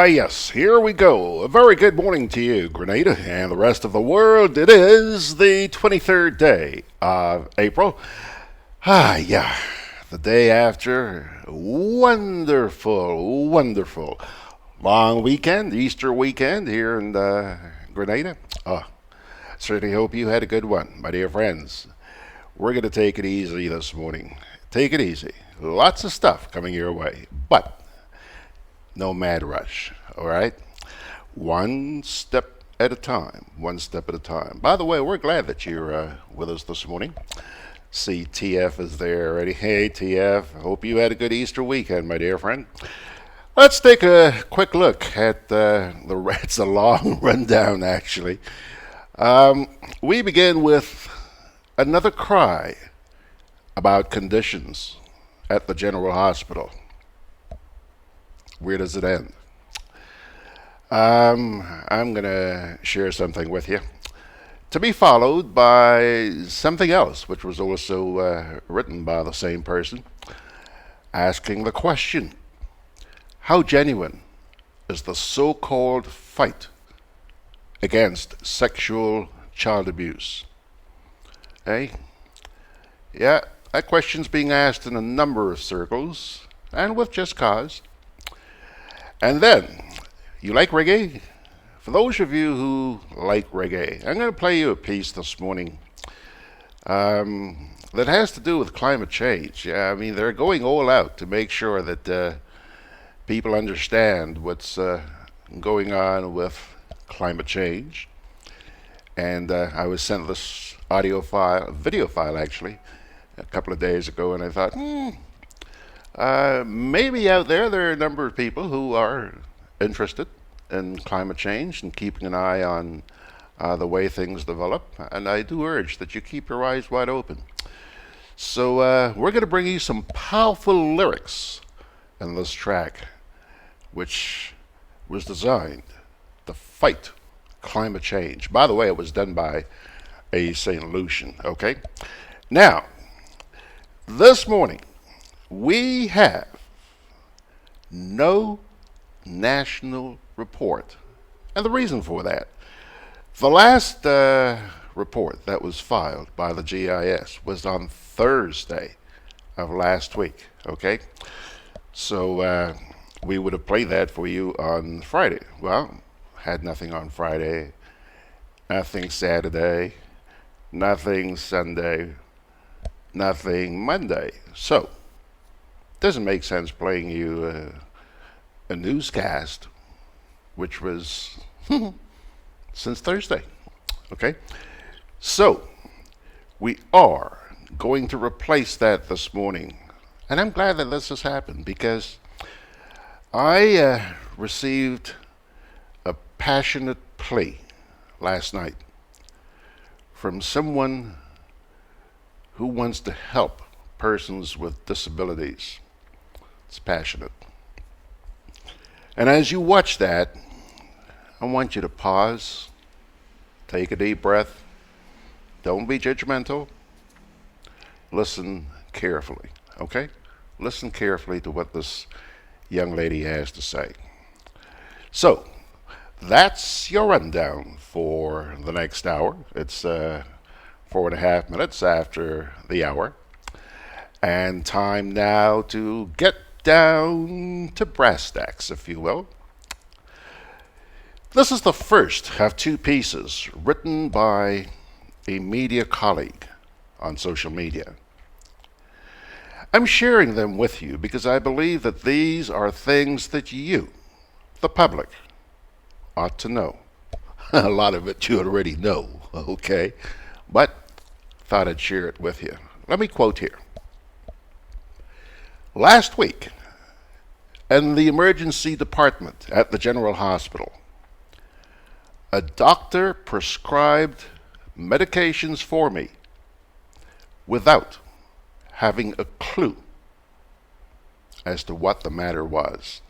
Yes, here we go. A very good morning to you, Grenada, and the rest of the world. It is the 23rd day of April. Yeah, the day after a wonderful long weekend, Easter weekend here in Grenada. Certainly hope you had a good one, my dear friends. We're going to take it easy this morning. Take it easy. Lots of stuff coming your way, but no mad rush, all right? One step at a time, one step at a time. By the way, we're glad that you're with us this morning. See, TF is there already. Hey, TF, hope you had a good Easter weekend, my dear friend. Let's take a quick look at it's a long rundown, actually. We begin with another cry about conditions at the General Hospital. Where does it end? I'm going to share something with you, to be followed by something else, which was also written by the same person, asking the question, how genuine is the so-called fight against sexual child abuse? Hey? Yeah, that question's being asked in a number of circles, and with just cause. And then, you like reggae? For those of you who like reggae, I'm going to play you a piece this morning that has to do with climate change. Yeah, I mean, they're going all out to make sure that people understand what's going on with climate change. And I was sent this video file actually, a couple of days ago, and I thought, maybe out there are a number of people who are interested in climate change and keeping an eye on the way things develop. And I do urge that you keep your eyes wide open. So we're going to bring you some powerful lyrics in this track, which was designed to fight climate change. By the way, it was done by a St. Lucian, okay? Now, this morning, we have no national report. And the reason for that, the last report that was filed by the GIS was on Thursday of last week, okay? So we would have played that for you on Friday. Well, had nothing on Friday, nothing Saturday, nothing Sunday, nothing Monday. So, it doesn't make sense playing you a newscast, which was since Thursday. Okay? So, we are going to replace that this morning. And I'm glad that this has happened because I received a passionate plea last night from someone who wants to help persons with disabilities. It's passionate. And as you watch that, I want you to pause, take a deep breath, don't be judgmental, listen carefully, okay? Listen carefully to what this young lady has to say. So, that's your rundown for the next hour. It's 4.5 minutes after the hour. And time now to get down to brass tacks, if you will. This is the first of two pieces written by a media colleague on social media. I'm sharing them with you because I believe that these are things that you, the public, ought to know. A lot of it you already know, okay? But thought I'd share it with you. Let me quote here. Last week, in the emergency department at the General Hospital, a doctor prescribed medications for me without having a clue as to what the matter was.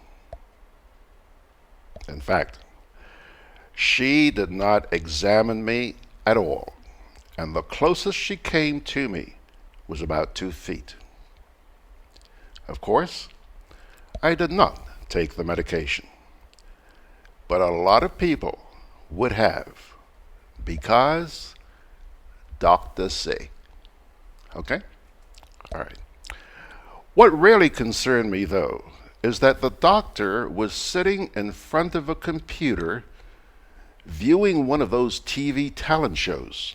In fact, she did not examine me at all, and the closest she came to me was about 2 feet. Of course, I did not take the medication. but a lot of people would have, because doctors say. Okay? All right. What really concerned me, though, is that the doctor was sitting in front of a computer viewing one of those TV talent shows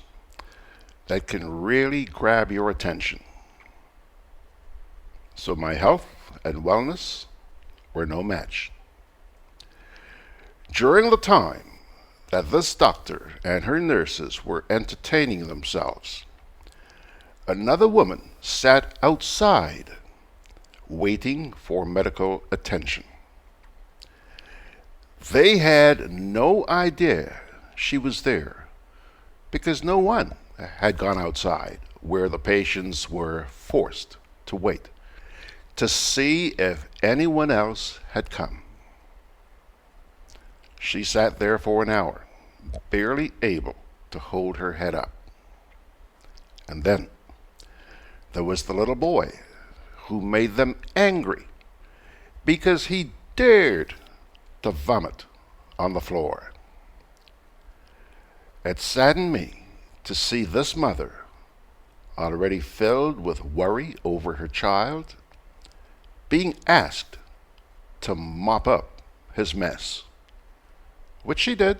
that can really grab your attention. So my health and wellness were no match. During the time that this doctor and her nurses were entertaining themselves, another woman sat outside waiting for medical attention. They had no idea she was there because no one had gone outside where the patients were forced to wait to see if anyone else had come. She sat there for an hour, barely able to hold her head up. And then there was the little boy who made them angry because he dared to vomit on the floor. It saddened me to see this mother, already filled with worry over her child, being asked to mop up his mess, which she did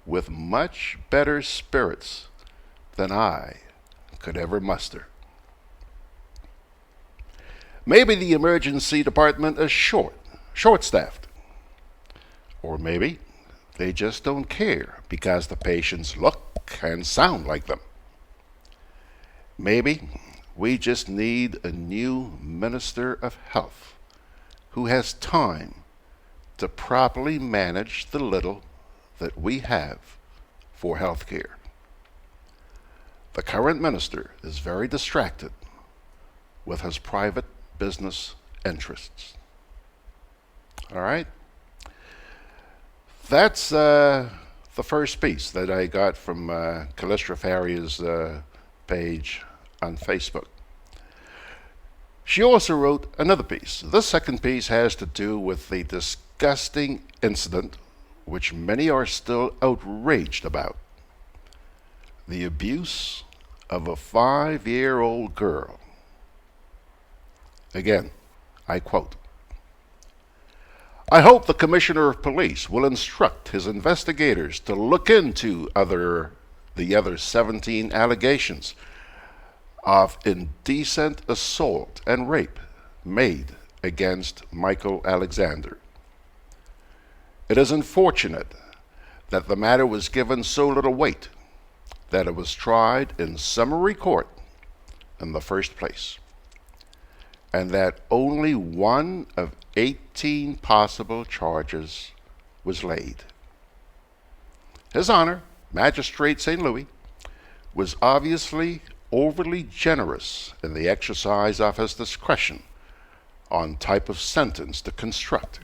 with much better spirits than I could ever muster. Maybe the emergency department is short-staffed. Or maybe they just don't care because the patients look and sound like them. Maybe we just need a new minister of health who has time to properly manage the little that we have for health care. The current minister is very distracted with his private business interests. All right? That's the first piece that I got from Callistra Faria's page on Facebook. She also wrote another piece. This second piece has to do with the disgusting incident which many are still outraged about. The abuse of a 5-year-old girl. Again, I quote, "I hope the Commissioner of Police will instruct his investigators to look into the other 17 allegations of indecent assault and rape made against Michael Alexander. It is unfortunate that the matter was given so little weight that it was tried in summary court in the first place, and that only one of 18 possible charges was laid. His Honor, Magistrate St. Louis, was obviously overly generous in the exercise of his discretion on type of sentence to construct.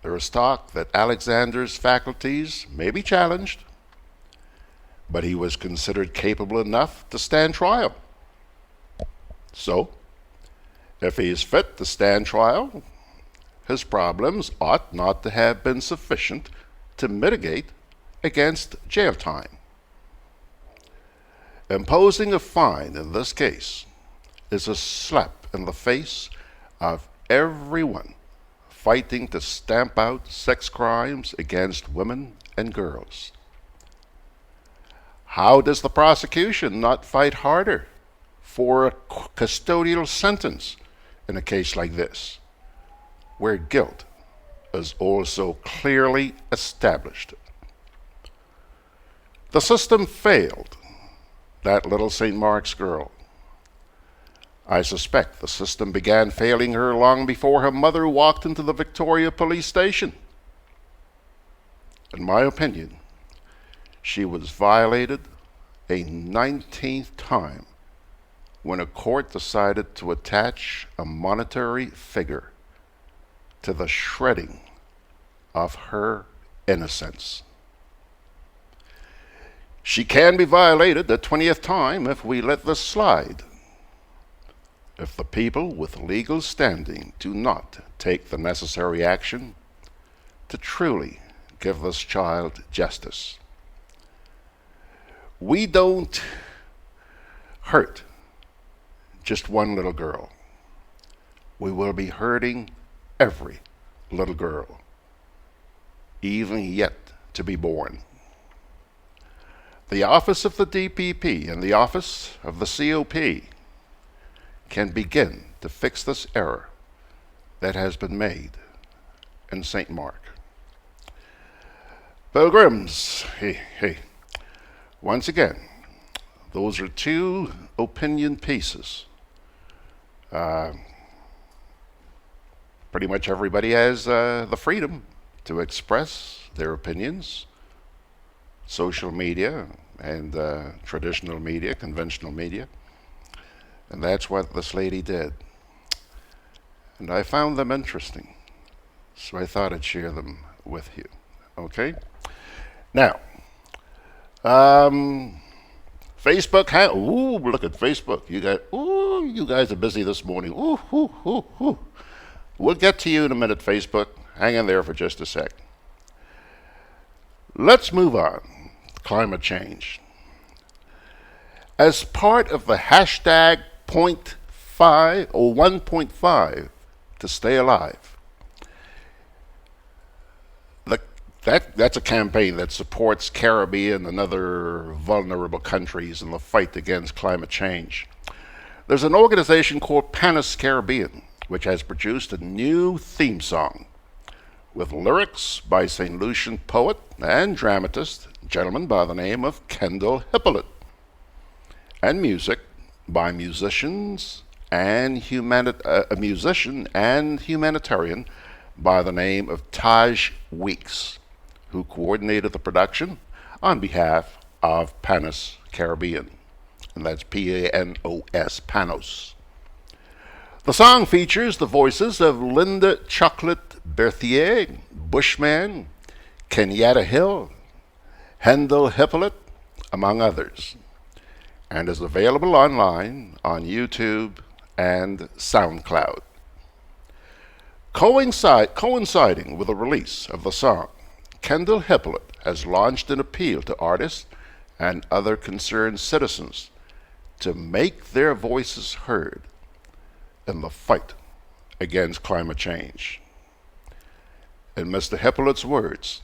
There is talk that Alexander's faculties may be challenged, but he was considered capable enough to stand trial. So, if he is fit to stand trial, his problems ought not to have been sufficient to mitigate against jail time. Imposing a fine in this case is a slap in the face of everyone fighting to stamp out sex crimes against women and girls. How does the prosecution not fight harder for a custodial sentence in a case like this, where guilt is also clearly established? The system failed that little St. Mark's girl. I suspect the system began failing her long before her mother walked into the Victoria police station. In my opinion, she was violated a 19th time when a court decided to attach a monetary figure to the shredding of her innocence. She can be violated the 20th time if we let this slide. If the people with legal standing do not take the necessary action, to truly give this child justice. We don't hurt just one little girl. We will be hurting every little girl, even yet to be born. The office of the DPP and the office of the COP can begin to fix this error that has been made in St. Mark. Pilgrims, hey, once again, those are two opinion pieces. Pretty much everybody has the freedom to express their opinions. Social media and traditional media, conventional media. And that's what this lady did. And I found them interesting, so I thought I'd share them with you. Okay? Now, Facebook, look at Facebook. You guys are busy this morning. We'll get to you in a minute, Facebook. Hang in there for just a sec. Let's move on. Climate change. As part of the hashtag 0.5 or 1.5 to stay alive, that's a campaign that supports Caribbean and other vulnerable countries in the fight against climate change. There's an organization called Panis Caribbean, which has produced a new theme song with lyrics by St. Lucian poet and dramatist, a gentleman by the name of Kendall Hippolyte, and music by a musician and humanitarian by the name of Taj Weeks, who coordinated the production on behalf of Panis Caribbean, and that's P-A-N-O-S, Panos. The song features the voices of Linda Chocolate Berthier, Bushman, Kenyatta Hill, Kendall Hippolyte, among others, and is available online on YouTube and SoundCloud. Coinciding with the release of the song, Kendall Hippolyte has launched an appeal to artists and other concerned citizens to make their voices heard in the fight against climate change. In Mr. Hippolyte's words,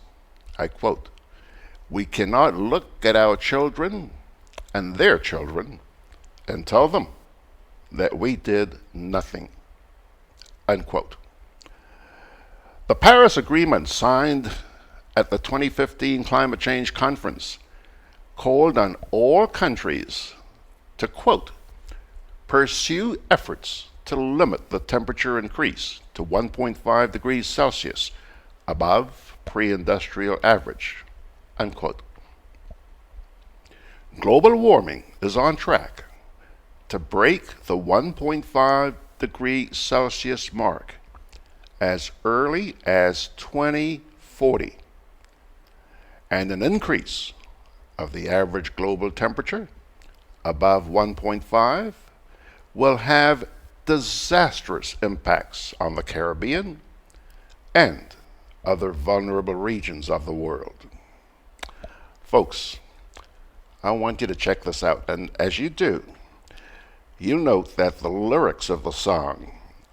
I quote, "We cannot look at our children and their children and tell them that we did nothing," unquote. The Paris Agreement signed at the 2015 Climate Change Conference called on all countries to, quote, "pursue efforts to limit the temperature increase to 1.5 degrees Celsius above pre-industrial average," unquote. Global warming is on track to break the 1.5 degree Celsius mark as early as 2040, and an increase of the average global temperature above 1.5 will have disastrous impacts on the Caribbean and other vulnerable regions of the world. Folks, I want you to check this out, and as you do, you'll note that the lyrics of the song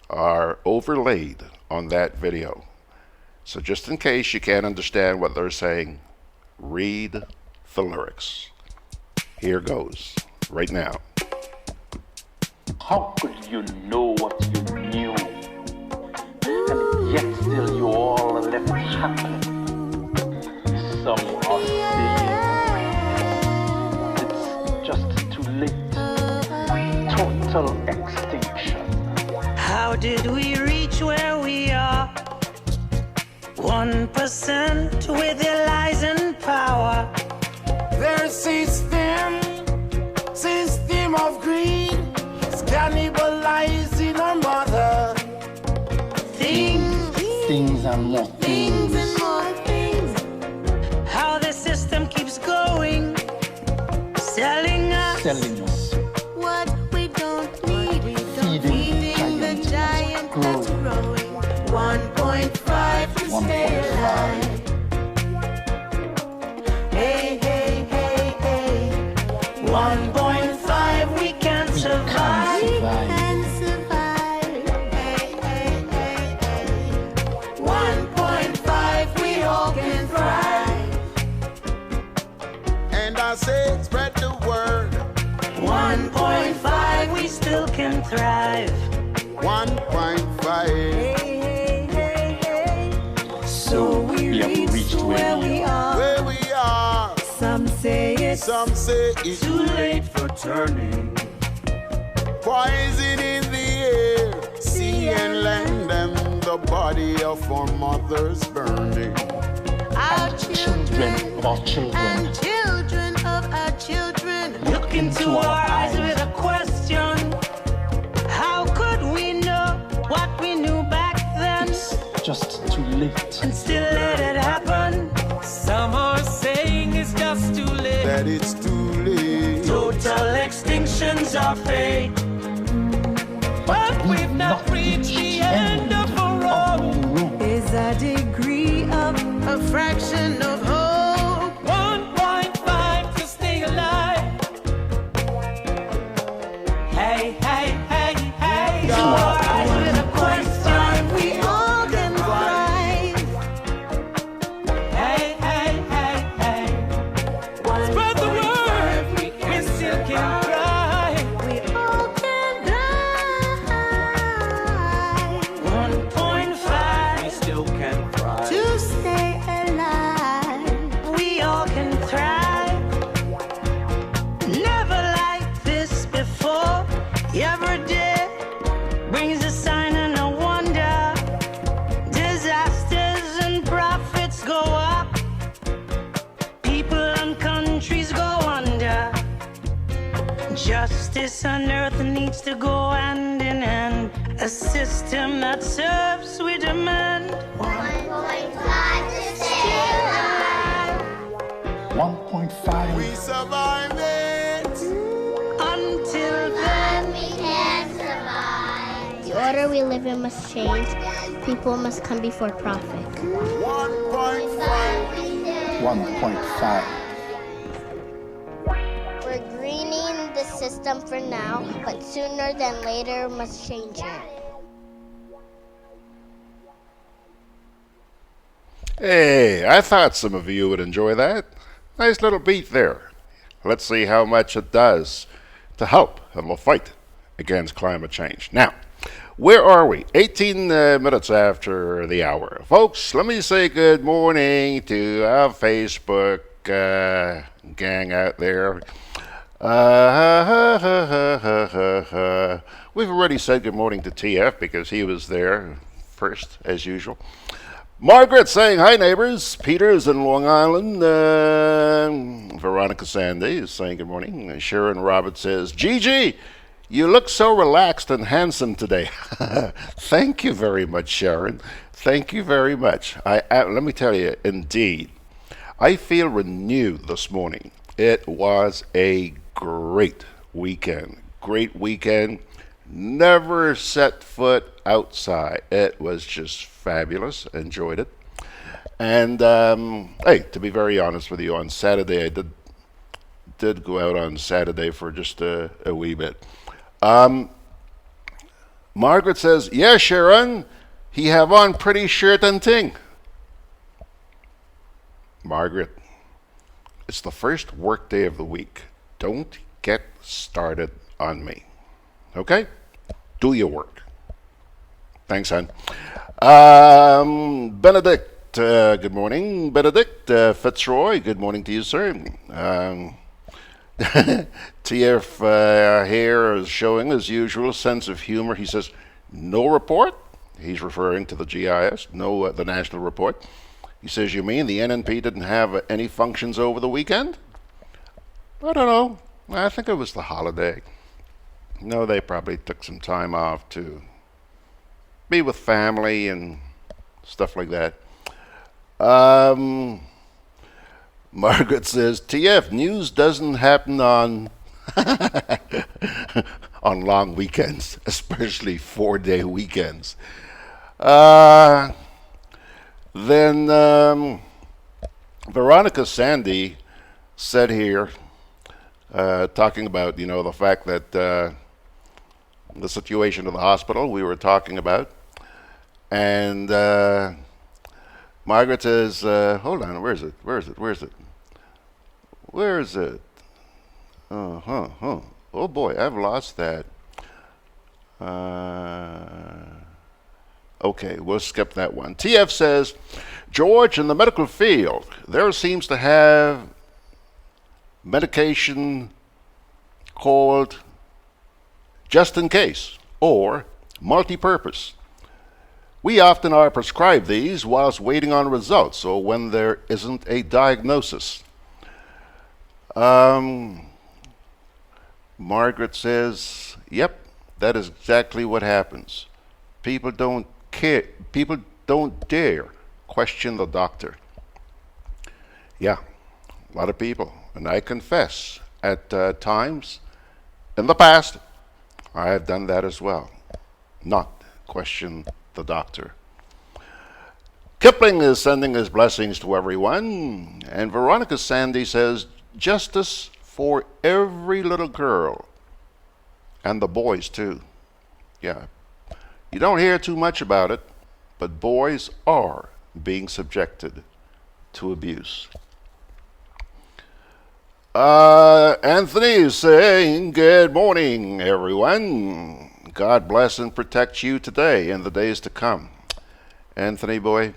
are overlaid on that video. So just in case you can't understand what they're saying, read the lyrics. Here goes, right now. How could you know what you knew, and yet still you all left happening? Some are saying it's just too late. Total extinction. How did we reach where we are? 1% with their lies and power. Their system of greed is cannibalizing our mother. Things and more Things and more things. How the system keeps going, selling us. selling us. What we don't need, Feeding the giant that's growing. 1.5 to stay alive. I say, spread the word. 1.5, we still can thrive. 1.5. So we We have reached where we are. Where we are. Some say it's Some say it's too late for turning. poison in the air. Sea and land and the body of our mothers burning. Our Children of our children. and children of our children look into our eyes with a question. How could we know what we knew back then Just too late. and still let it happen? Some are saying it's just too late. That it's too late. Total extinction's our fate. But we've not reached the end of a road. Is a degree of a fraction of hope. 1.5 to stay alive. Hey, hey, hey, hey. To our eyes with a question, we all can thrive. Hey, hey, hey, hey. Spread the word, we still can thrive. We all can thrive. 1.5, we still can thrive. To stay alive, we all can thrive. Never like this before. Every day brings a sign and a wonder. Disasters and profits go up. People and countries go under. Justice on earth needs to go hand in hand. A system that serves, we demand. 1.5 to stay alive. 1.5. We survive it. Until then, We can survive. The order we live in must change. People must come before profit. 1.5. 1.5. We're greening the system for now, but sooner than later must change it. Hey, I thought some of you would enjoy that. Nice little beat there. Let's see how much it does to help in the fight against climate change. Now, where are we? 18 minutes after the hour. Folks, let me say good morning to our Facebook gang out there. We've already said good morning to TF because he was there first, as usual. Margaret saying, hi neighbors. Peter's in Long Island. Veronica Sandy is saying good morning. Sharon Roberts says, Gigi, you look so relaxed and handsome today. Thank you very much, Sharon. Thank you very much. Let me tell you, indeed, I feel renewed this morning. It was a great weekend. Great weekend. Never set foot outside. It was just fabulous. Enjoyed it. And hey, to be very honest with you, on Saturday I did go out on Saturday for just a wee bit. Margaret says, yeah, Sharon, he have on pretty shirt and thing. Margaret, it's the first work day of the week. Don't get started on me. Okay? Do your work. Thanks, hon. Benedict, good morning. Benedict Fitzroy, good morning to you, sir. TF here is showing, as usual, sense of humor. He says, no report. He's referring to the GIS, no, the national report. He says, you mean the NNP didn't have any functions over the weekend? I don't know. I think it was the holiday. No, they probably took some time off to be with family and stuff like that. Margaret says, TF, news doesn't happen on on long weekends, especially 4-day weekends. Then Veronica Sandy said here, talking about, the fact that the situation of the hospital we were talking about. And Margaret says, hold on, where is it? Where is it? Oh boy, I've lost that. Okay, we'll skip that one. TF says, George, in the medical field, there seems to have medication called just in case or multi-purpose. We often are prescribed these whilst waiting on results or when there isn't a diagnosis. Margaret says, yep, that is exactly what happens. People don't dare question the doctor. Yeah, a lot of people. And I confess, at times in the past, I have done that as well. Not question the doctor. Kipling is sending his blessings to everyone. And Veronica Sandy says, justice for every little girl. And the boys, too. Yeah. You don't hear too much about it, but boys are being subjected to abuse. Anthony is saying, good morning, everyone. God bless and protect you today and the days to come. Anthony, boy,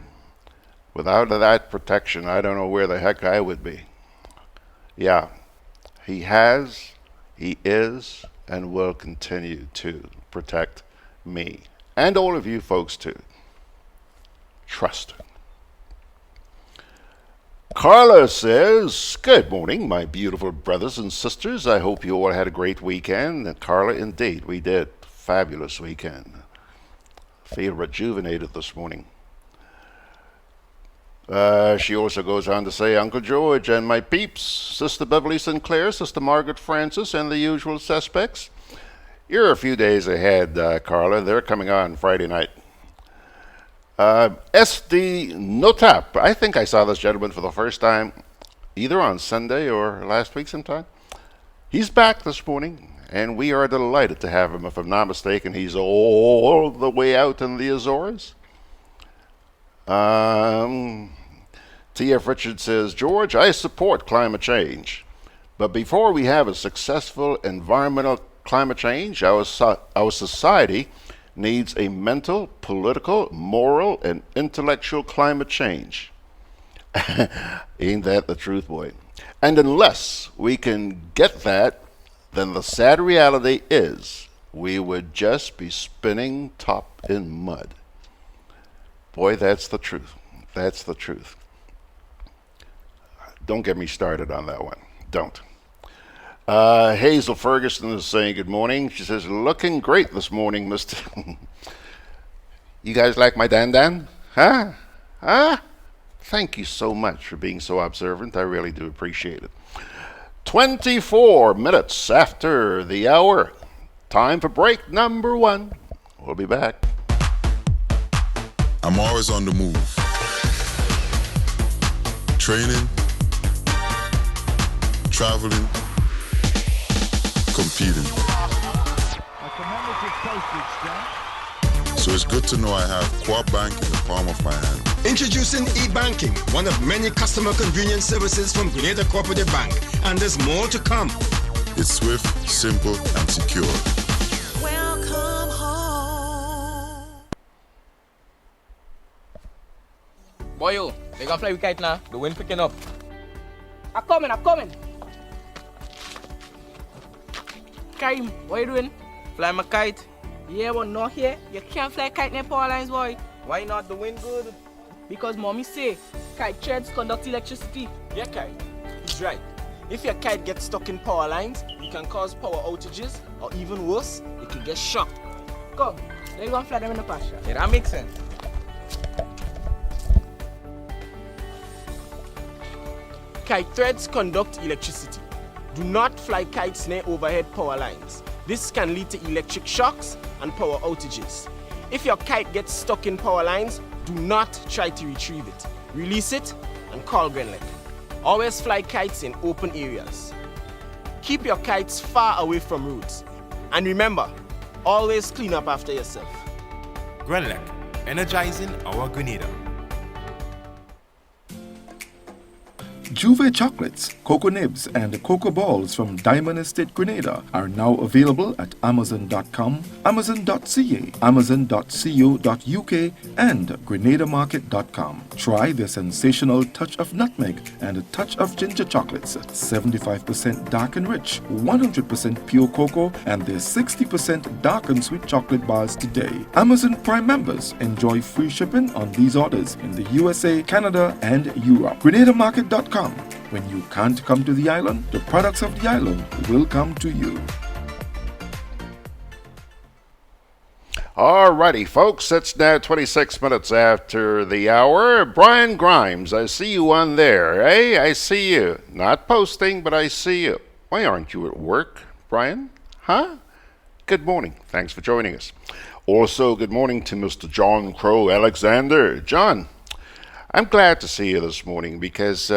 without that protection, I don't know where the heck I would be. Yeah, he is, and will continue to protect me. And all of you folks, too. Trust. Carla says, good morning, my beautiful brothers and sisters. I hope you all had a great weekend. And Carla, indeed, we did. Fabulous weekend. Feel rejuvenated this morning. She also goes on to say, Uncle George and my peeps, Sister Beverly Sinclair, Sister Margaret Francis, and the usual suspects. You're a few days ahead, Carla. They're coming on Friday night. SD Notap. I think I saw this gentleman for the first time either on Sunday or last week sometime. He's back this morning, and we are delighted to have him. If I'm not mistaken, he's all the way out in the Azores. T.F. Richards says, George, I support climate change. But before we have a successful environmental climate change, our society needs a mental, political, moral, and intellectual climate change. Ain't that the truth, boy? And unless we can get that, then the sad reality is we would just be spinning top in mud. Boy, that's the truth. That's the truth. Don't get me started on that one. Don't. Hazel Ferguson is saying good morning. She says, looking great this morning, Mr. You guys like my Dan? Huh? Thank you so much for being so observant. I really do appreciate it. 24 minutes after the hour. Time for break number 1. We'll be back. I'm always on the move. Training, traveling, competing. So it's good to know I have Co-op Bank in the palm of my hand. Introducing e-banking, one of many customer convenience services from Grenada Cooperative Bank, and there's more to come. It's swift, simple, and secure. Welcome home. Boy, yo, they gonna fly with kite now. The wind picking up. I'm coming. Karim, what you doing? Fly my kite. Yeah, but not here. You can't fly kite near power lines, boy. Why not? The wind good. Because mommy say kite threads conduct electricity. Yeah, kite. He's right. If your kite gets stuck in power lines, it can cause power outages, or even worse, it can get shocked. Come, let you go and fly them in the pasture. Yeah, that makes sense. Kite threads conduct electricity. Do not fly kites near overhead power lines. This can lead to electric shocks and power outages. If your kite gets stuck in power lines, do not try to retrieve it. Release it and call GRENADA. Always fly kites in open areas. Keep your kites far away from roads. And remember, always clean up after yourself. GRENADA, energizing our Grenada. Juve chocolates, cocoa nibs, and cocoa balls from Diamond Estate Grenada are now available at Amazon.com, Amazon.ca, Amazon.co.uk, and GrenadaMarket.com. Try their sensational touch of nutmeg and a touch of ginger chocolates, 75% dark and rich, 100% pure cocoa, and their 60% dark and sweet chocolate bars today. Amazon Prime members enjoy free shipping on these orders in the USA, Canada, and Europe. GrenadaMarket.com. When you can't come to the island, the products of the island will come to you. Alrighty, folks, it's now 26 minutes after the hour. Brian Grimes, I see you on there. Hey, I see you. Not posting, but I see you. Why aren't you at work, Brian? Huh? Good morning. Thanks for joining us. Also, good morning to Mr. John Crow Alexander. John, I'm glad to see you this morning because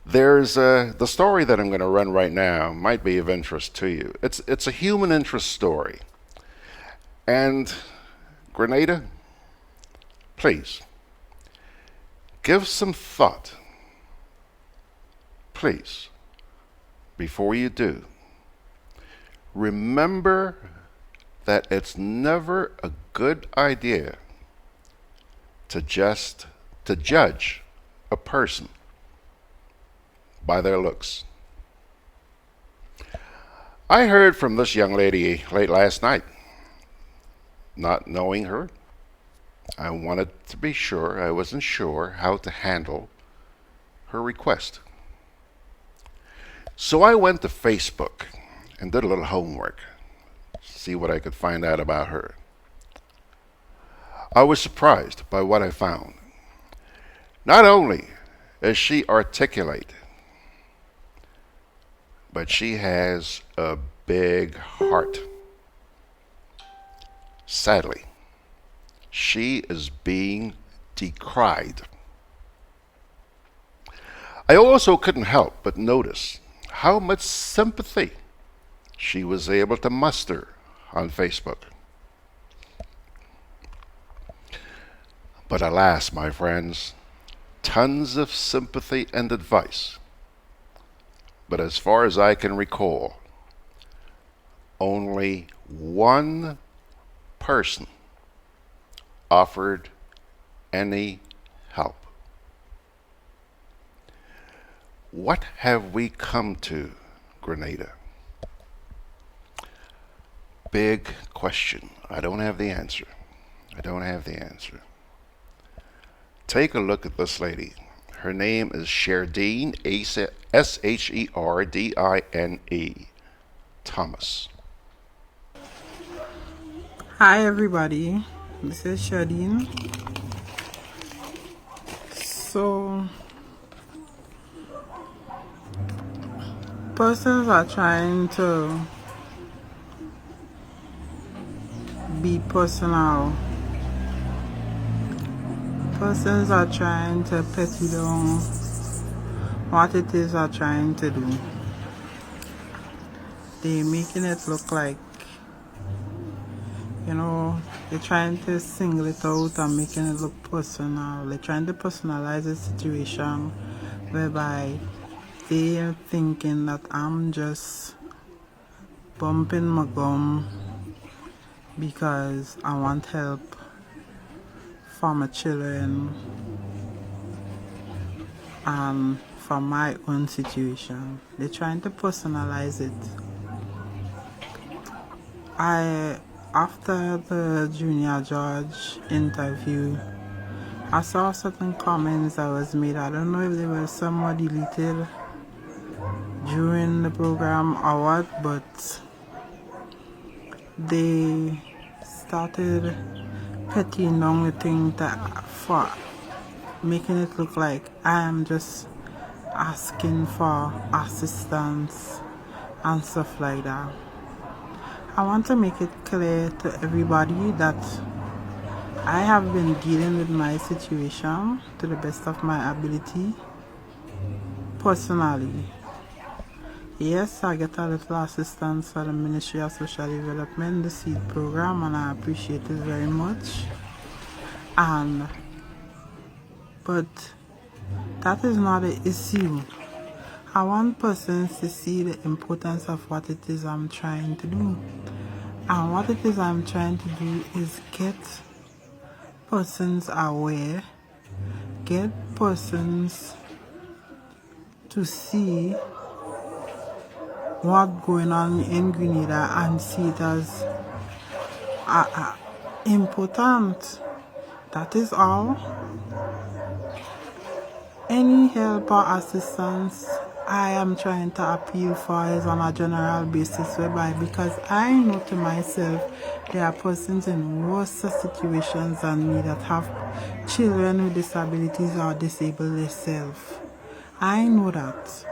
there's the story that I'm going to run right now might be of interest to you. It's a human interest story. And Grenada, please, give some thought, please, before you do. Remember that it's never a good idea to judge a person by their looks. I heard from this young lady late last night. Not knowing her, I wanted to be sure. I wasn't sure how to handle her request. So I went to Facebook and did a little homework, see what I could find out about her. I was surprised by what I found. Not only is she articulate, but she has a big heart. Sadly, she is being decried. I also couldn't help but notice how much sympathy she was able to muster on Facebook. But alas, my friends, tons of sympathy and advice. But as far as I can recall, only one person offered any help. What have we come to, Grenada? Big question. I don't have the answer. Take a look at this lady. Her name is Sherdine, Sherdine Thomas. Hi everybody, this is Shadine. So, persons are trying to be personal. Persons are trying to petty down what it is they're trying to do. They're making it look like, they're trying to single it out and making it look personal. They're trying to personalize the situation whereby they're thinking that I'm just bumping my gum because I want help for my children and for my own situation. They're trying to personalize it. After the Junior Judge interview, I saw certain comments that was made. I don't know if they were somewhat deleted during the program or what, but they started pettying down the thing for making it look like I am just asking for assistance and stuff like that. I want to make it clear to everybody that I have been dealing with my situation to the best of my ability personally. Yes, I get a little assistance for the Ministry of Social Development, the SEED program, and I appreciate it very much. But that is not an issue. I want persons to see the importance of what it is I'm trying to do. And what it is I'm trying to do is get persons aware, get persons to see what's going on in Grenada and see it as important. That is all. Any help or assistance I am trying to appeal for is on a general basis, whereby because I know to myself there are persons in worse situations than me that have children with disabilities or disabled themselves. I know that.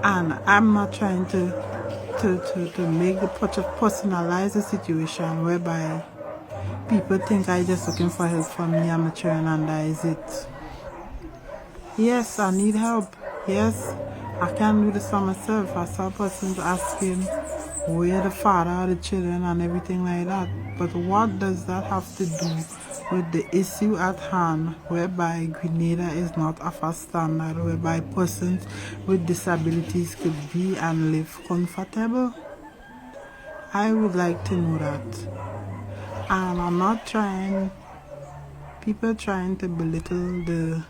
And I'm not trying to make the personalize the situation whereby people think I just looking for help from me and my children and that is it. Yes, I need help. Yes, I can do this for myself. I saw persons asking where the father of the children and everything like that. But what does that have to do with the issue at hand, whereby Grenada is not of a standard, whereby persons with disabilities could be and live comfortable? I would like to know that. And I'm not trying, people trying to belittle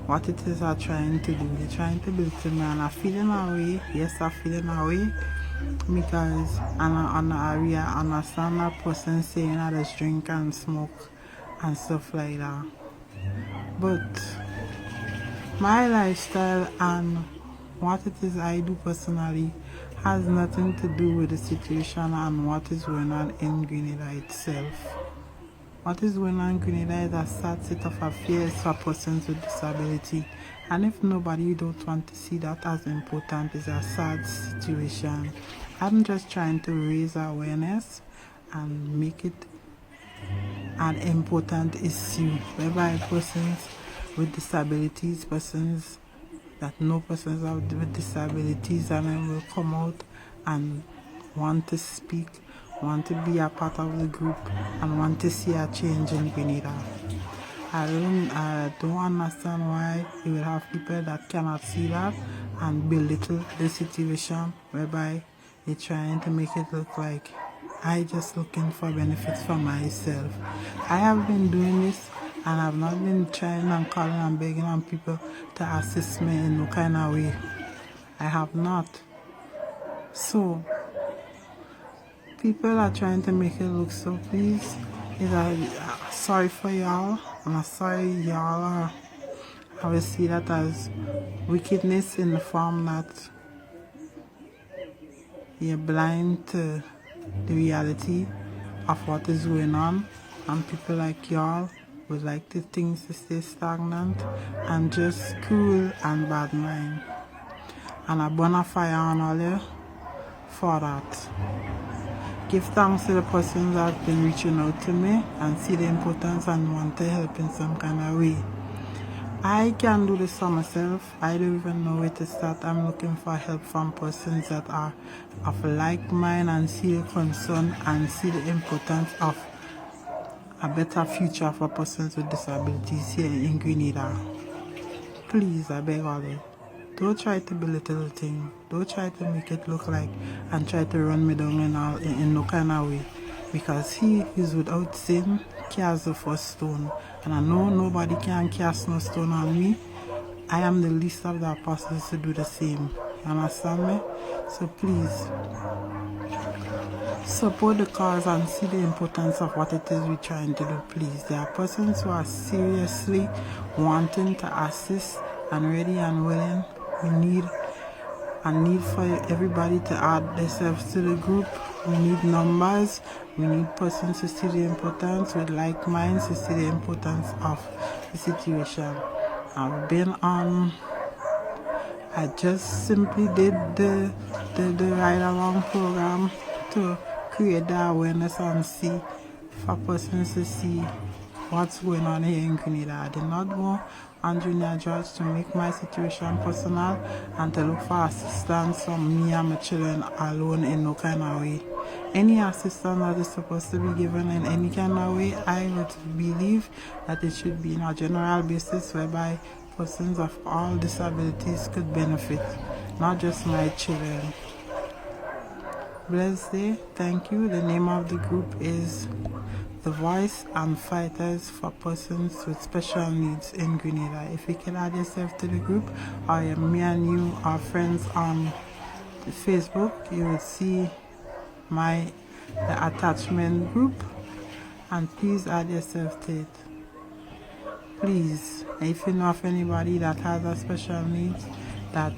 what it is I'm trying to do. They're trying to belittle me and I'm feeling away. Yes, I'm feeling away because I understand that person saying I just drink and smoke and stuff like that. But my lifestyle and what it is I do personally has nothing to do with the situation and what is going on in Grenada itself. What is going on in Grenada is a sad state of affairs for persons with disability. And if nobody don't want to see that as important, it's a sad situation. I'm just trying to raise awareness and make it an important issue, whereby persons with disabilities, persons that know persons with disabilities, and then will come out and want to speak, want to be a part of the group, and want to see a change in Grenada. I don't understand why you will have people that cannot see that and belittle the situation, whereby they're trying to make it look like I just looking for benefits for myself. I have been doing this and I've not been trying and calling and begging on people to assist me in no kind of way. I have not. So people are trying to make it look so, please. Sorry for y'all. I'm sorry y'all are. I will see that as wickedness in the form that you're blind to the reality of what is going on, and people like y'all would like the things to stay stagnant and just cool and bad mind. And I burn a fire on all you for that. Give thanks to the persons that have been reaching out to me and see the importance and want to help in some kind of way. I can do this for myself. I don't even know where to start. I'm looking for help from persons that are of like mind and see the concern and see the importance of a better future for persons with disabilities here in Grenada. Please, I beg all you. Don't try to belittle the thing. Don't try to make it look like and try to run me down in no kind of way. Because he is without sin cast the first stone. And I know nobody can cast no stone on me. I am the least of the apostles to do the same. You understand me? So please, support the cause and see the importance of what it is we're trying to do, please. There are persons who are seriously wanting to assist and ready and willing. We need a need for everybody to add themselves to the group. We need numbers. We need persons to see the importance with like minds to see the importance of the situation. I've been on. I just simply did the ride along program to create the awareness and see for persons to see what's going on here in Grenada. I did not go on Junior Judge to make my situation personal and to look for assistance from me and my children alone in no kind of way. Any assistance that is supposed to be given in any kind of way, I would believe that it should be on a general basis whereby persons of all disabilities could benefit, not just my children. Blessed day, thank you. The name of the group is The Voice and Fighters for Persons with Special Needs in Grenada. If you can add yourself to the group, or me and you are friends on Facebook, you will see the attachment group, and please add yourself to it. Please, if you know of anybody that has a special needs, that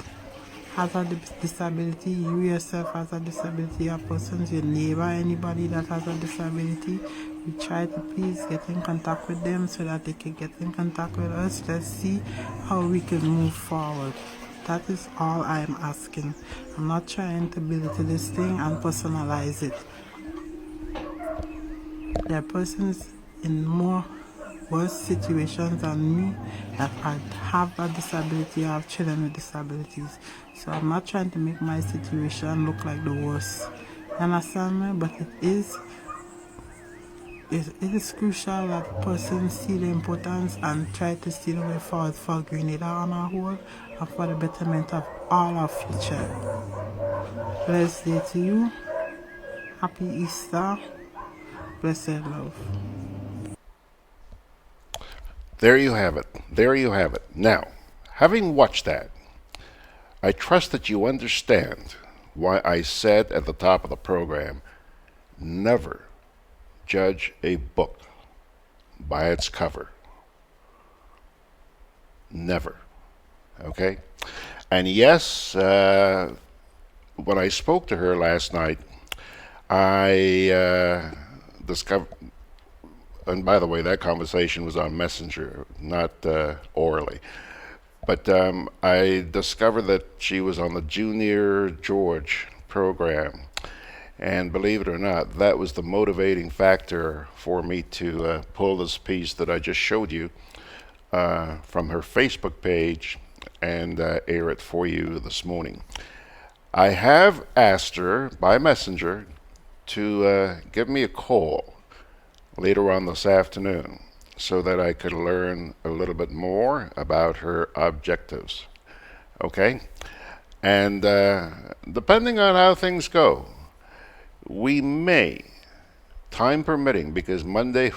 has a disability, you yourself has a disability, or persons, your neighbor, anybody that has a disability, we try to please get in contact with them so that they can get in contact with us. Let's see how we can move forward. That is all I'm asking. I'm not trying to belittle this thing and personalize it. There are persons in more worse situations than me that have a disability or have children with disabilities. So I'm not trying to make my situation look like the worst. You understand me? But it is crucial that persons see the importance and try to see the way forward for Grenada on our whole and for the betterment of all our future. Blessed day to you. Happy Easter. Blessed love. There you have it. There you have it. Now, having watched that, I trust that you understand why I said at the top of the program, never judge a book by its cover. Never. Okay? And yes, when I spoke to her last night, I discovered, and by the way, that conversation was on Messenger, not orally. But I discovered that she was on the Junior George program. And believe it or not, that was the motivating factor for me to pull this piece that I just showed you from her Facebook page and air it for you this morning. I have asked her by Messenger to give me a call later on this afternoon so that I could learn a little bit more about her objectives. Okay? And depending on how things go, we may, time permitting, because Monday,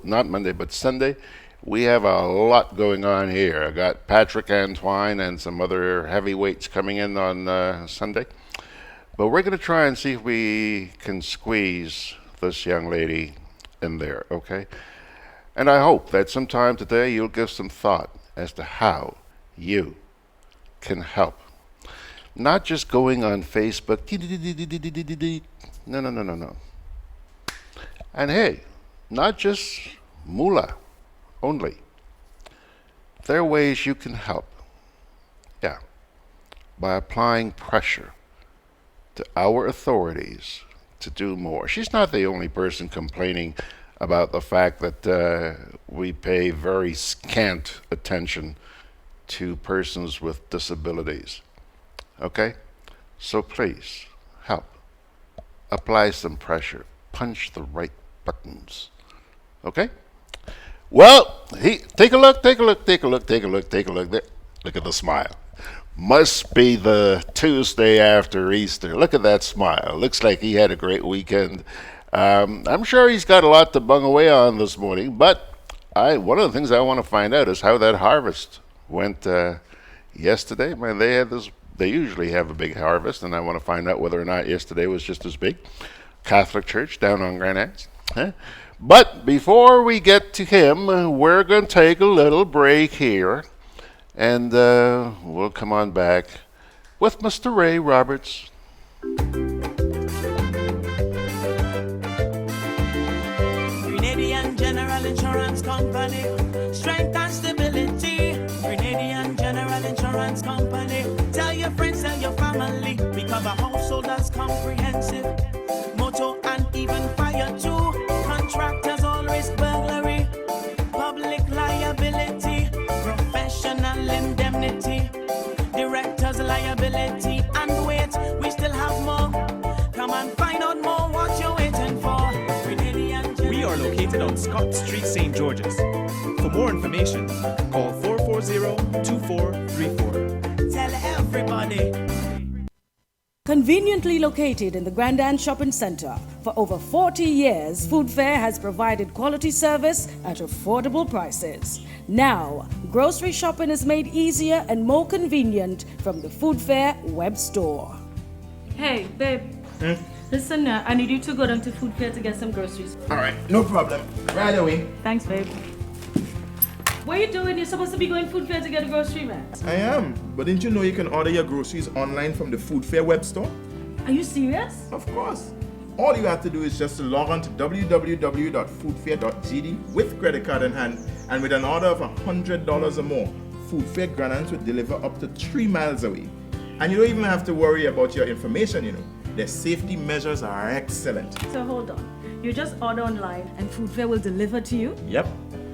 not Monday, but Sunday, we have a lot going on here. I got Patrick Antoine and some other heavyweights coming in on Sunday. But we're going to try and see if we can squeeze this young lady in there, okay? And I hope that sometime today you'll give some thought as to how you can help. Not just going on Facebook. No. And hey, not just moolah only. There are ways you can help. Yeah. By applying pressure to our authorities to do more. She's not the only person complaining about the fact that we pay very scant attention to persons with disabilities. Okay? So please, help. Apply some pressure. Punch the right buttons. Okay? Well, take a look. Look at the smile. Must be the Tuesday after Easter. Look at that smile. Looks like he had a great weekend. I'm sure he's got a lot to bung away on this morning, but one of the things I want to find out is how that harvest went yesterday. Man, they usually have a big harvest, and I want to find out whether or not yesterday was just as big. Catholic Church down on Grenada. Huh? But before we get to him, we're going to take a little break here, and we'll come on back with Mr. Ray Roberts. Grenadian General Insurance Company, strength and stability. Grenadian General Insurance Company, tell your friends, tell your family. We cover householders comprehensive, motor and even fire too. Contractors all risk burglary, public liability, professional indemnity, directors liability, and wait, we still have more. Come and find out more what you're waiting for. We are located on Scott Street, St. George's. For more information, call 440 740-2434. Tell everybody. Conveniently located in the Grandstand Shopping Center, for over 40 years, Food Fair has provided quality service at affordable prices. Now, grocery shopping is made easier and more convenient from the Food Fair web store. Hey, babe. Listen, I need you to go down to Food Fair to get some groceries. All right, no problem. Right away. Thanks, babe. What are you doing? You're supposed to be going Food Fair to get a grocery, man. I am, but didn't you know you can order your groceries online from the Food Fair web store? Are you serious? Of course. All you have to do is just to log on to www.foodfair.gd with credit card in hand, and with an order of $100 or more, Food Fair Grenada will deliver up to 3 miles away. And you don't even have to worry about your information, you know. Their safety measures are excellent. So hold on. You just order online and Food Fair will deliver to you? Yep,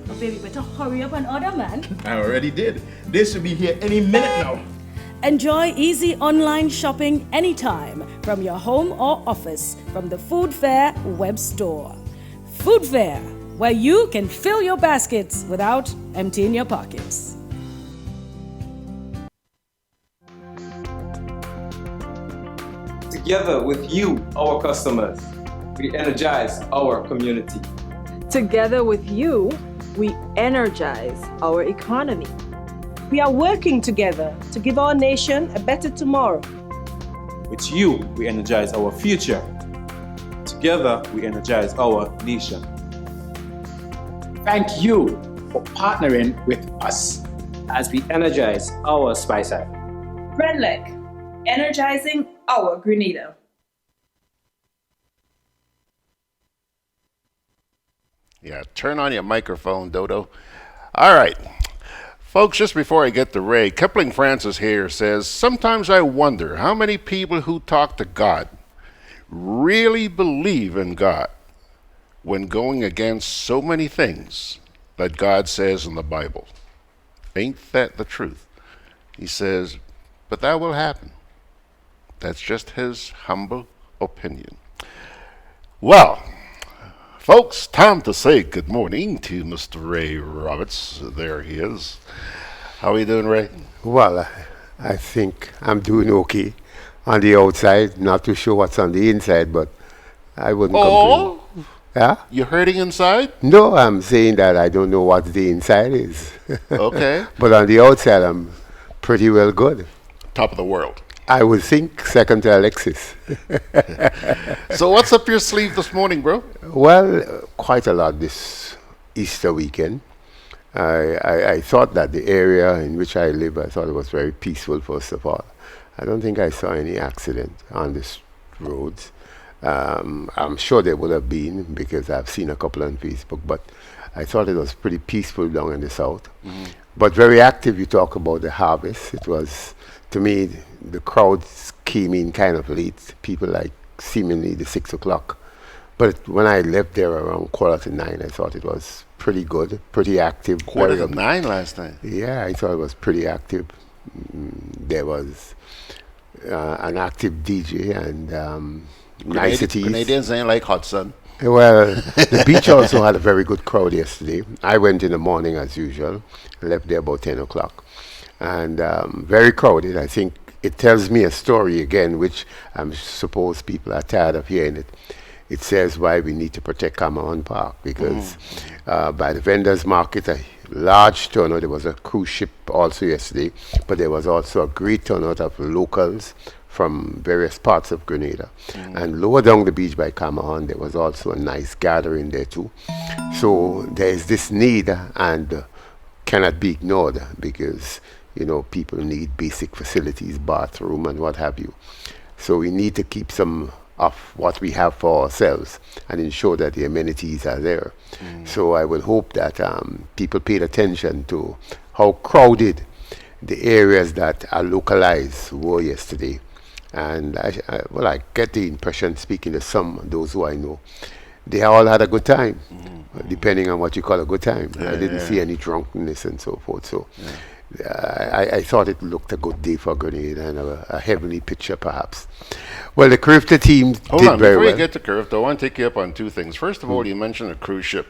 Oh, baby, better hurry up and order, man. I already did. They should be here any minute now. Enjoy easy online shopping anytime from your home or office from the Food Fair web store. Food Fair, where you can fill your baskets without emptying your pockets. Together with you, our customers, we energize our community. Together with you, we energize our economy. We are working together to give our nation a better tomorrow. With you, we energize our future. Together, we energize our nation. Thank you for partnering with us as we energize our Speyside. Redlick, energizing our Grenada. Yeah, turn on your microphone, Dodo. All right. Folks, just before I get to Ray, Kipling Francis here says, sometimes I wonder how many people who talk to God really believe in God when going against so many things that God says in the Bible. Ain't that the truth? He says, but that will happen. That's just his humble opinion. Well, folks, time to say good morning to Mr. Ray Roberts. There he is. How are you doing, Ray? Well, I think I'm doing okay on the outside. Not too sure what's on the inside, but I wouldn't complain. Yeah? You hurting inside? No, I'm saying that I don't know what the inside is. Okay. But on the outside, I'm pretty well good. Top of the world. I would think second to Alexis. So what's up your sleeve this morning, bro? Well, quite a lot this Easter weekend. I thought that the area in which I live, I thought it was very peaceful, first of all. I don't think I saw any accident on these roads. I'm sure there would have been because I've seen a couple on Facebook, but I thought it was pretty peaceful down in the south. Mm-hmm. But very active. You talk about the harvest. It was, to me, the crowds came in kind of late. People like seemingly the 6 o'clock. But when I left there around 8:45, I thought it was pretty good, pretty active. 8:45 last night? Yeah, I thought it was pretty active. There was an active DJ and niceties. Canadians ain't like hot sun. Well, the beach also had a very good crowd yesterday. I went in the morning as usual, left there about 10 o'clock. And very crowded. I think it tells me a story again, which I suppose people are tired of hearing it. It says why we need to protect Cameron Park, because by the vendors market, a large turnout. There was a cruise ship also yesterday, but there was also a great turnout of locals from various parts of Grenada. And lower down the beach by Cameron, there was also a nice gathering there too. So there is this need and cannot be ignored, because you know people need basic facilities, bathroom and what have you. So we need to keep some of what we have for ourselves and ensure that the amenities are there. So I would hope that people paid attention to how crowded the areas that are localized were yesterday. And I get the impression, speaking to those who I know, they all had a good time, depending on what you call a good time. I didn't see any drunkenness and so forth. So I thought it looked a good day for Grenada and a heavenly picture, perhaps. Well, the Carifta team Hold did on, very before well. you get to Carifta, I want to take you up on two things. First of all, you mentioned a cruise ship.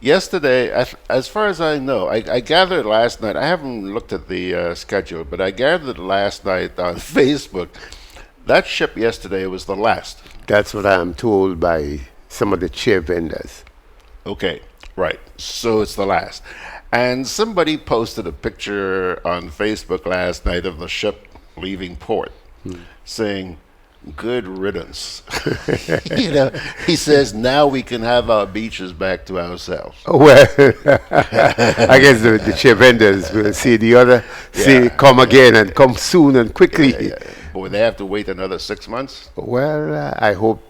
Yesterday, as far as I know, I gathered last night, I haven't looked at the schedule, but I gathered last night on Facebook, that ship yesterday was the last. That's what I'm told by some of the chair vendors. Okay, right. So it's the last. And somebody posted a picture on Facebook last night of the ship leaving port, saying, "Good riddance." You know, he says, now we can have our beaches back to ourselves. Well, I guess the chair vendors will see the other, say, come again and come soon and quickly. Boy, they have to wait another 6 months. Well, I hope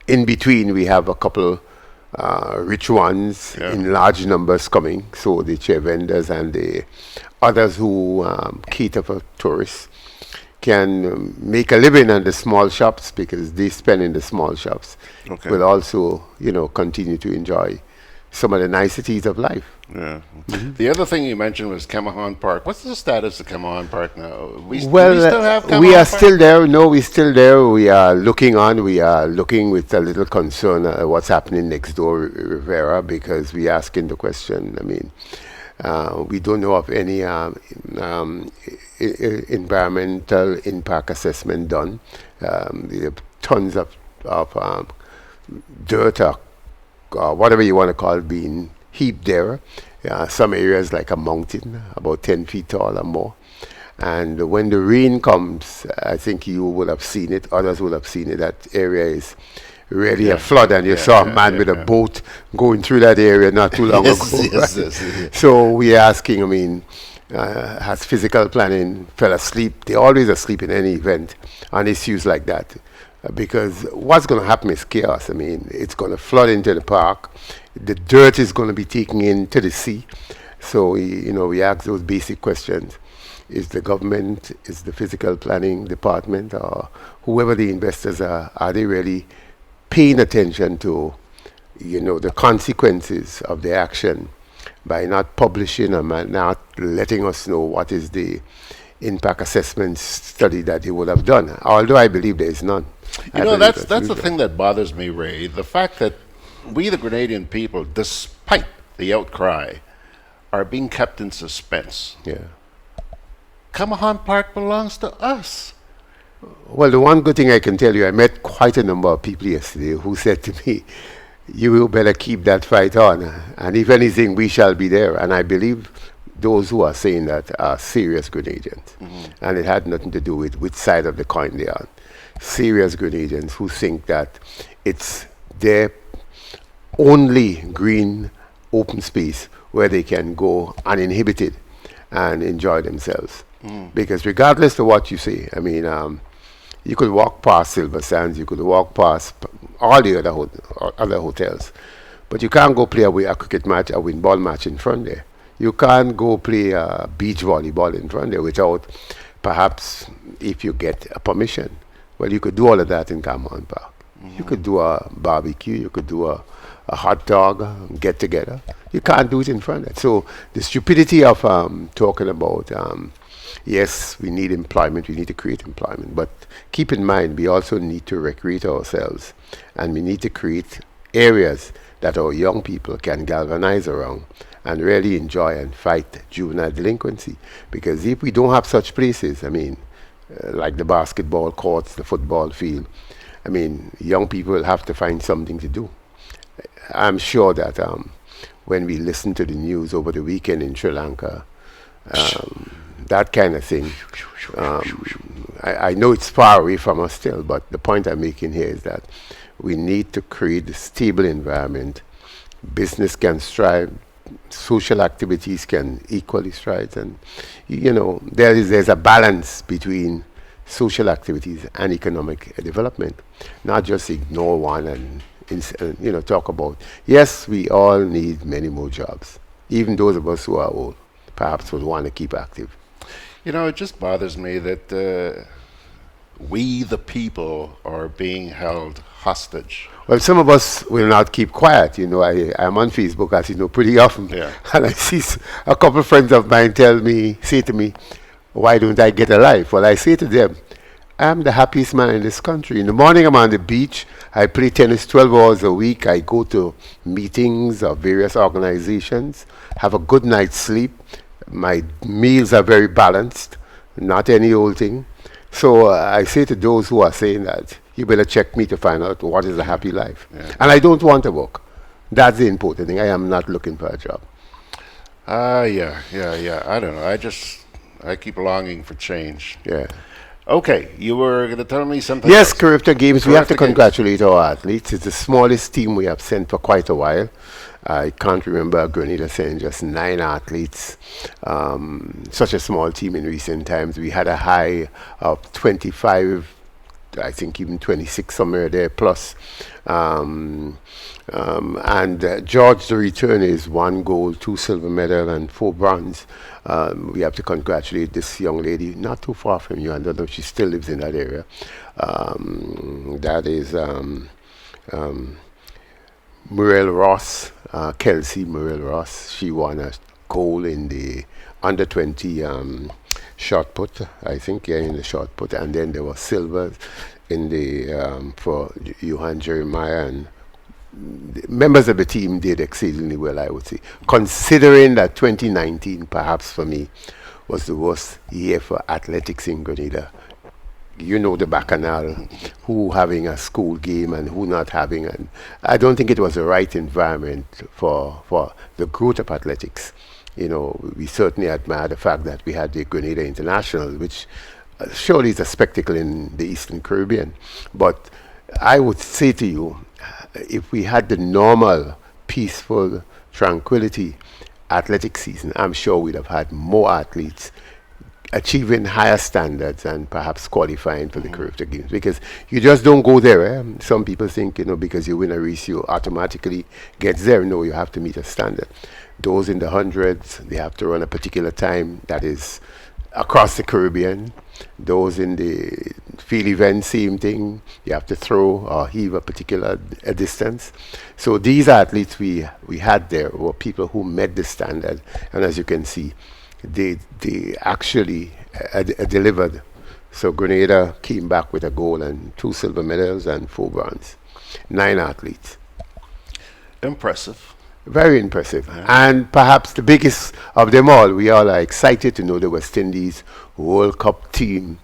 in between we have a couple rich ones in large numbers coming, so the chair vendors and the others who cater for tourists can make a living in the small shops, because they spend in the small shops. Will also, you know, continue to enjoy some of the niceties of life. Yeah. The other thing you mentioned was Kemahan Park. What's the status of Kemahan Park now? Do we still have Kemahan we are Park? still there. No, we're still there. We are looking on. We are looking with a little concern at what's happening next door, Rivera, because we asking the question. I mean, we don't know of any environmental impact assessment done. There are tons of dirt or whatever you want to call it being heaped there. Some areas like a mountain, about 10 feet tall or more. And when the rain comes, I think you will have seen it, others will have seen it, that area is really a flood, and you saw a man with a boat going through that area not too long ago. Right? So we are asking, I mean, has physical planning fell asleep? They always asleep in any event on issues like that. Because what's going to happen is chaos. I mean, it's going to flood into the park. The dirt is going to be taken into the sea. So, we ask those basic questions. Is the government, is the physical planning department, or whoever the investors are they really paying attention to, the consequences of their action by not publishing or not letting us know what is the impact assessment study that they would have done, although I believe there is none. That's the thing that bothers me, Ray. The fact that we, the Grenadian people, despite the outcry, are being kept in suspense. Yeah. Kemahan Park belongs to us. Well, the one good thing I can tell you, I met quite a number of people yesterday who said to me, you will better keep that fight on, and if anything, we shall be there. And I believe those who are saying that are serious Grenadians. And it had nothing to do with which side of the coin they are. Serious Grenadians who think that it's their only green open space where they can go uninhibited and enjoy themselves. Because regardless of what you say, I mean, you could walk past Silver Sands, you could walk past all the other hotels, but you can't go play a cricket match, a wind-ball match in front there. You can't go play beach volleyball in front there without, perhaps, if you get a permission. Well, you could do all of that in Kemahan Park. You could do a barbecue, you could do a hot dog, get together. You can't do it in front of it. So the stupidity of talking about, yes, we need employment, we need to create employment, but keep in mind, we also need to recreate ourselves, and we need to create areas that our young people can galvanize around and really enjoy and fight juvenile delinquency. Because if we don't have such places, I mean, like the basketball courts, the football field, I mean, young people will have to find something to do. I'm sure that when we listen to the news over the weekend in Sri Lanka, that kind of thing, I know it's far away from us still, but the point I'm making here is that we need to create a stable environment. Business can strive, social activities can equally strive, and there's a balance between social activities and economic development. Not just ignore one and talk about, yes, we all need many more jobs. Even those of us who are old perhaps would want to keep active. It just bothers me that we the people are being held hostage? Well, some of us will not keep quiet. You know, I'm on Facebook, as you know, pretty often. Yeah. And I see a couple of friends of mine say to me, why don't I get a life? Well, I say to them, I'm the happiest man in this country. In the morning, I'm on the beach. I play tennis 12 hours a week. I go to meetings of various organizations, have a good night's sleep. My meals are very balanced, not any old thing. So I say to those who are saying that, you better check me to find out what is a happy life. Yeah. And I don't want to work. That's the important thing. I am not looking for a job. Yeah. I don't know. I keep longing for change. Yeah. Okay, you were going to tell me something Yes, else. Character Games. We have to Character Games. congratulate our athletes. It's the smallest team we have sent for quite a while. I can't remember Grenada sending just 9 athletes. Such a small team in recent times. We had a high of 25, I think even 26 somewhere there plus. George, the return is 1 gold, 2 silver medal, and 4 bronze. We have to congratulate this young lady, not too far from you. I don't know if she still lives in that area. That is Muriel Ross, Kelsey Muriel Ross. She won a gold in the under 20 shot put, I think, in the shot put, and then there was silver in the for Johan Jeremiah, and the members of the team did exceedingly well, I would say, considering that 2019 perhaps for me was the worst year for athletics in Grenada. You know the bacchanal, who having a school game and who not having, and I don't think it was the right environment for the growth of athletics. You know, we certainly admire the fact that we had the Grenada International, which surely is a spectacle in the Eastern Caribbean. But I would say to you, if we had the normal, peaceful, tranquility athletic season, I'm sure we'd have had more athletes achieving higher standards and perhaps qualifying for the Character Games, because you just don't go there. Some people think, you know, because you win a race, you automatically get there. No, you have to meet a standard. Those in the hundreds, they have to run a particular time that is across the Caribbean. Those in the field event, same thing. You have to throw or heave a particular distance. So these athletes we had there were people who met the standard, and as you can see, they actually delivered. So Grenada came back with a gold and 2 silver medals and 4 bronze. 9 athletes. Impressive. Very impressive. And perhaps the biggest of them all, we all are excited to know the West Indies World Cup team.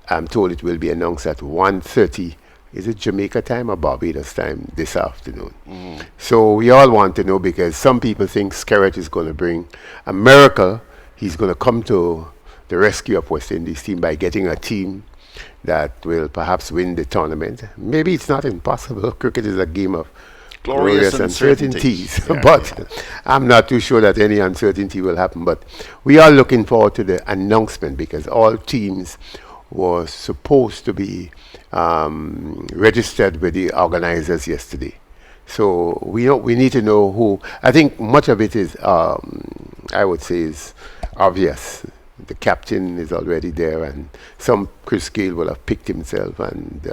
I'm told it will be announced at 1:30. Is it Jamaica time or Barbados time this afternoon? So we all want to know, because some people think Skerrett is going to bring a miracle. He's going to come to the rescue of West Indies team by getting a team that will perhaps win the tournament. Maybe it's not impossible. Cricket is a game of glorious uncertainties. Yeah, But I'm not too sure that any uncertainty will happen. But we are looking forward to the announcement, because all teams were supposed to be registered with the organizers yesterday. So we need to know who. I think much of it is, I would say, is obvious. The captain is already there, and Chris Gale will have picked himself, and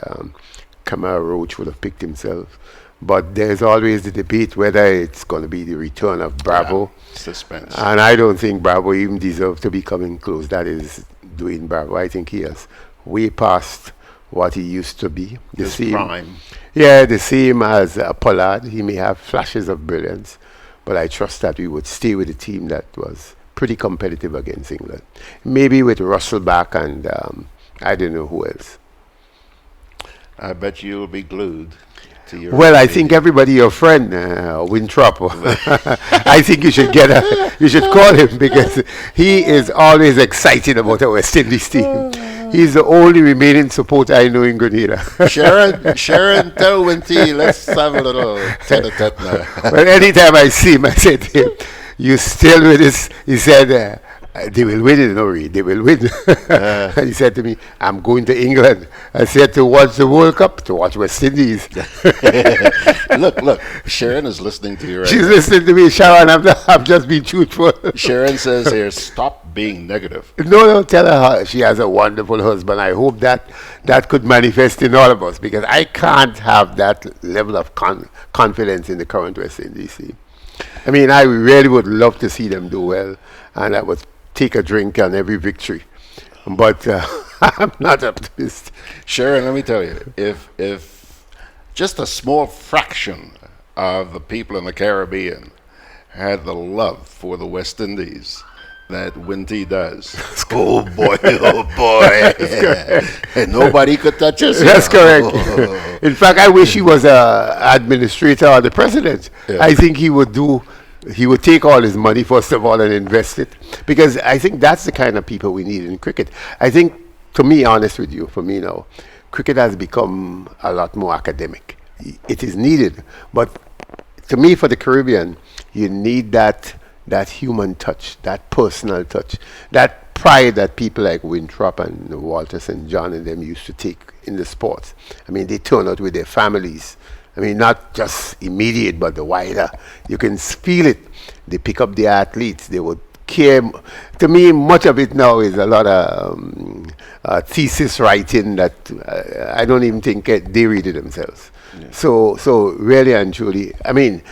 Kamara Roach would have picked himself. But there's always the debate whether it's going to be the return of Bravo. Suspense. And I don't think Bravo even deserves to be coming close. That is doing Bravo. I think he has way past what he used to be. His prime. Yeah, the same as Pollard. He may have flashes of brilliance, but I trust that we would stay with a team that was pretty competitive against England. Maybe with Russell back and I don't know who else. I bet you'll be glued to your... Well, I think everybody, your friend, Winthrop, I think you should you should call him, because he is always excited about the West Indies team. He's the only remaining supporter I know in Grenada. Sharon, tell Winty, let's have a little tete-a-tete now. Well, anytime I see him, I say to him, you still with this? He said, They will win it, no, Reed. They will win. And he said to me, I'm going to England. I said, to watch the World Cup, to watch West Indies. Look, Sharon is listening to you right She's now. listening to me, Sharon. I'm just being truthful. Sharon says here, stop being negative. No, tell her she has a wonderful husband. I hope that could manifest in all of us, because I can't have that level of confidence in the current West Indies team. I mean, I really would love to see them do well, and I would take a drink on every victory. But I'm not optimistic. Sharon, let me tell you, if just a small fraction of the people in the Caribbean had the love for the West Indies that Winty does, oh boy, and nobody could touch us. That's correct. In fact, I wish he was an administrator or the president. Yeah. I think he would take all his money, first of all, and invest it, because I think that's the kind of people we need in cricket. I think, to be honest with you, for me now, cricket has become a lot more academic. It is needed, but to me, for the Caribbean, you need that human touch, that personal touch, that pride that people like Winthrop and Walter St. John and them used to take in the sports. I mean, they turn out with their families. I mean, not just immediate, but the wider. You can feel it. They pick up the athletes. They would care. To me, much of it now is a lot of thesis writing that I don't even think they read it themselves. Yeah. So really and truly, I mean,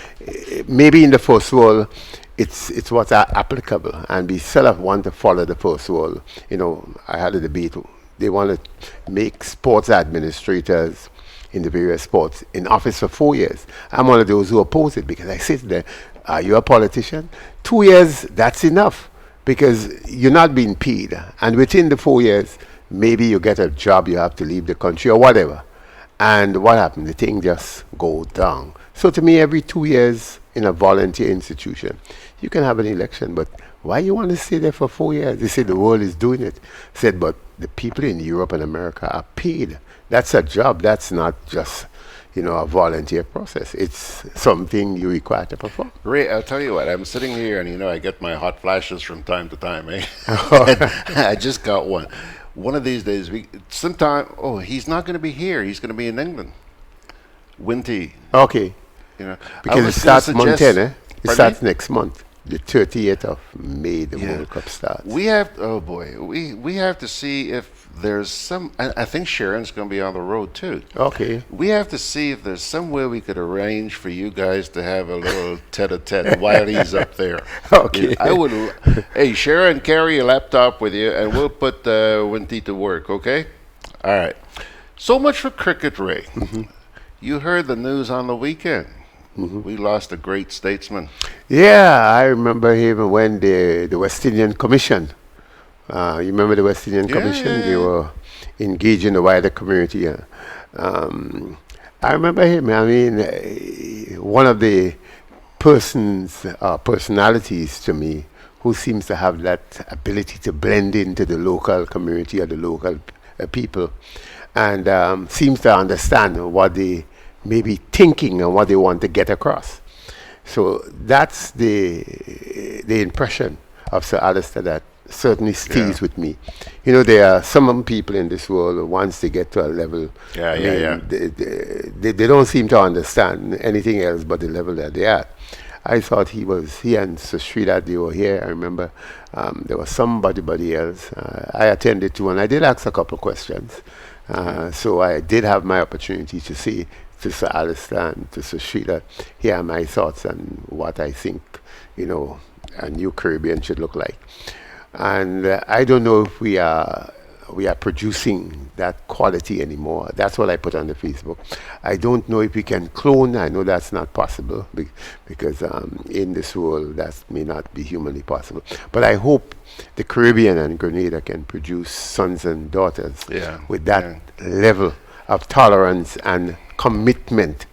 maybe in the first world, it's what's applicable, and we still want to follow the first world. You know, I had a debate. They want to make sports administrators in the various sports in office for 4 years. I'm one of those who oppose it, because I sit there, are you a politician? 2 years, that's enough, because you're not being paid. And within the 4 years, maybe you get a job, you have to leave the country or whatever. And what happened? The thing just goes down. So to me, every 2 years in a volunteer institution, you can have an election, but why you want to stay there for 4 years? They say the world is doing it. I said, but the people in Europe and America are paid. That's a job. That's not just, a volunteer process. It's something you require to perform. Ray, I'll tell you what, I'm sitting here and, I get my hot flashes from time to time, eh? I just got one. One of these days, he's not going to be here. He's going to be in England. Winty. Okay. Because it starts month 10, eh? It starts next month. The 30th of May, the World Cup starts. We have to see if there's some, I think Sharon's going to be on the road too. Okay. We have to see if there's some way we could arrange for you guys to have a little tete-a-tete while he's up there. Okay. Hey, Sharon, carry your laptop with you and we'll put Winty to work, okay? All right. So much for cricket, Ray. Mm-hmm. You heard the news on the weekend. Mm-hmm. We lost a great statesman. Yeah, I remember him when the West Indian Commission. You remember the West Indian Commission? Yeah. They were engaging the wider community. I remember him. I mean, one of the personalities to me who seems to have that ability to blend into the local community or the local people, and seems to understand what they may be thinking and what they want to get across. So that's the impression of Sir Alistair that certainly stays with me. There are some people in this world, once they get to a level, they don't seem to understand anything else but the level that they are at. I thought he and Sir Sridhar, they were here. I remember there was somebody else. I attended to, and I did ask a couple of questions. So I did have my opportunity to see to Sir Alistair and to Sir Sridhar, here are my thoughts on what I think, a new Caribbean should look like. And I don't know if we are producing that quality anymore. That's what I put on the Facebook. I don't know if we can clone. I know that's not possible because in this world that may not be humanly possible. But I hope the Caribbean and Grenada can produce sons and daughters with that level of tolerance and commitment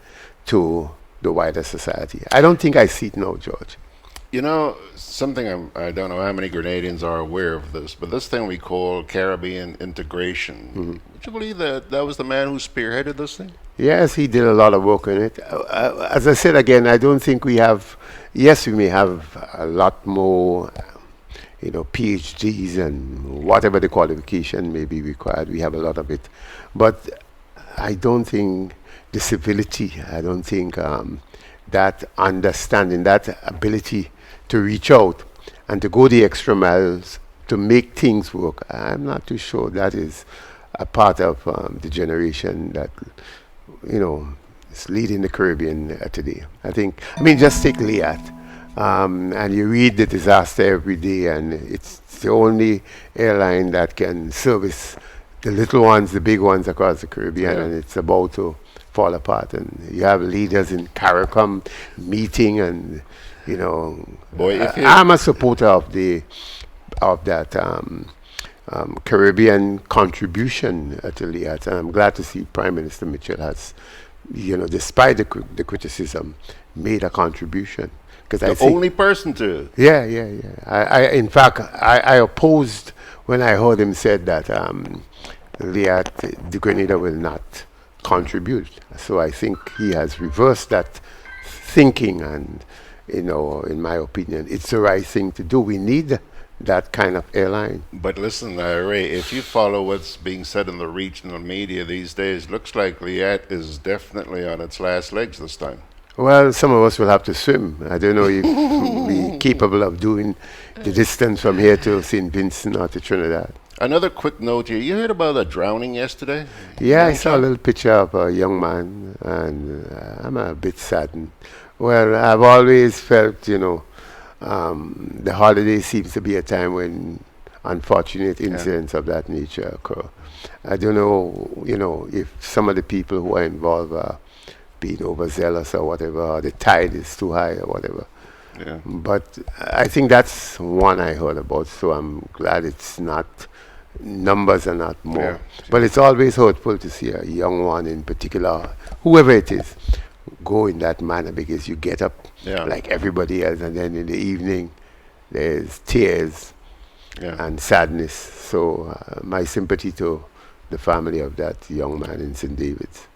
to the wider society. I don't think I see it now, George. Something I don't know how many Grenadians are aware of this, but this thing we call Caribbean integration. Mm-hmm. Would you believe that was the man who spearheaded this thing? Yes, he did a lot of work on it. As I said again, I don't think we have. Yes, we may have a lot more PhDs and whatever the qualification may be required. We have a lot of it. But I don't think the civility, I don't think that understanding, that ability to reach out and to go the extra miles to make things work, I'm not too sure that is a part of the generation that, is leading the Caribbean today. I mean, just take Liat. And you read the disaster every day, and it's the only airline that can service the little ones, the big ones across the Caribbean, and it's about to fall apart. And you have leaders in CARICOM meeting, and Boy, I'm a supporter of that Caribbean contribution to Liat, and I'm glad to see Prime Minister Mitchell has, despite the criticism, made a contribution. The only person to. Yeah. In fact, I opposed when I heard him said that the Grenada will not contribute. So I think he has reversed that thinking, and in my opinion, it's the right thing to do. We need that kind of airline. But listen, Ray, if you follow what's being said in the regional media these days, looks like Liat is definitely on its last legs this time. Well, some of us will have to swim. I don't know if we're capable of doing the distance from here to St. Vincent or to Trinidad. Another quick note here. You heard about a drowning yesterday? Yeah, I saw a little picture of a young man, and I'm a bit saddened. Well, I've always felt, the holiday seems to be a time when unfortunate incidents of that nature occur. I don't know, if some of the people who are involved are being overzealous or whatever, or the tide is too high or whatever. Yeah. But I think that's one I heard about, so I'm glad it's not, numbers are not more. Yeah. But it's always hurtful to see a young one in particular, whoever it is, go in that manner, because you get up like everybody else, and then in the evening there's tears and sadness. So my sympathy to the family of that young man in St. David's.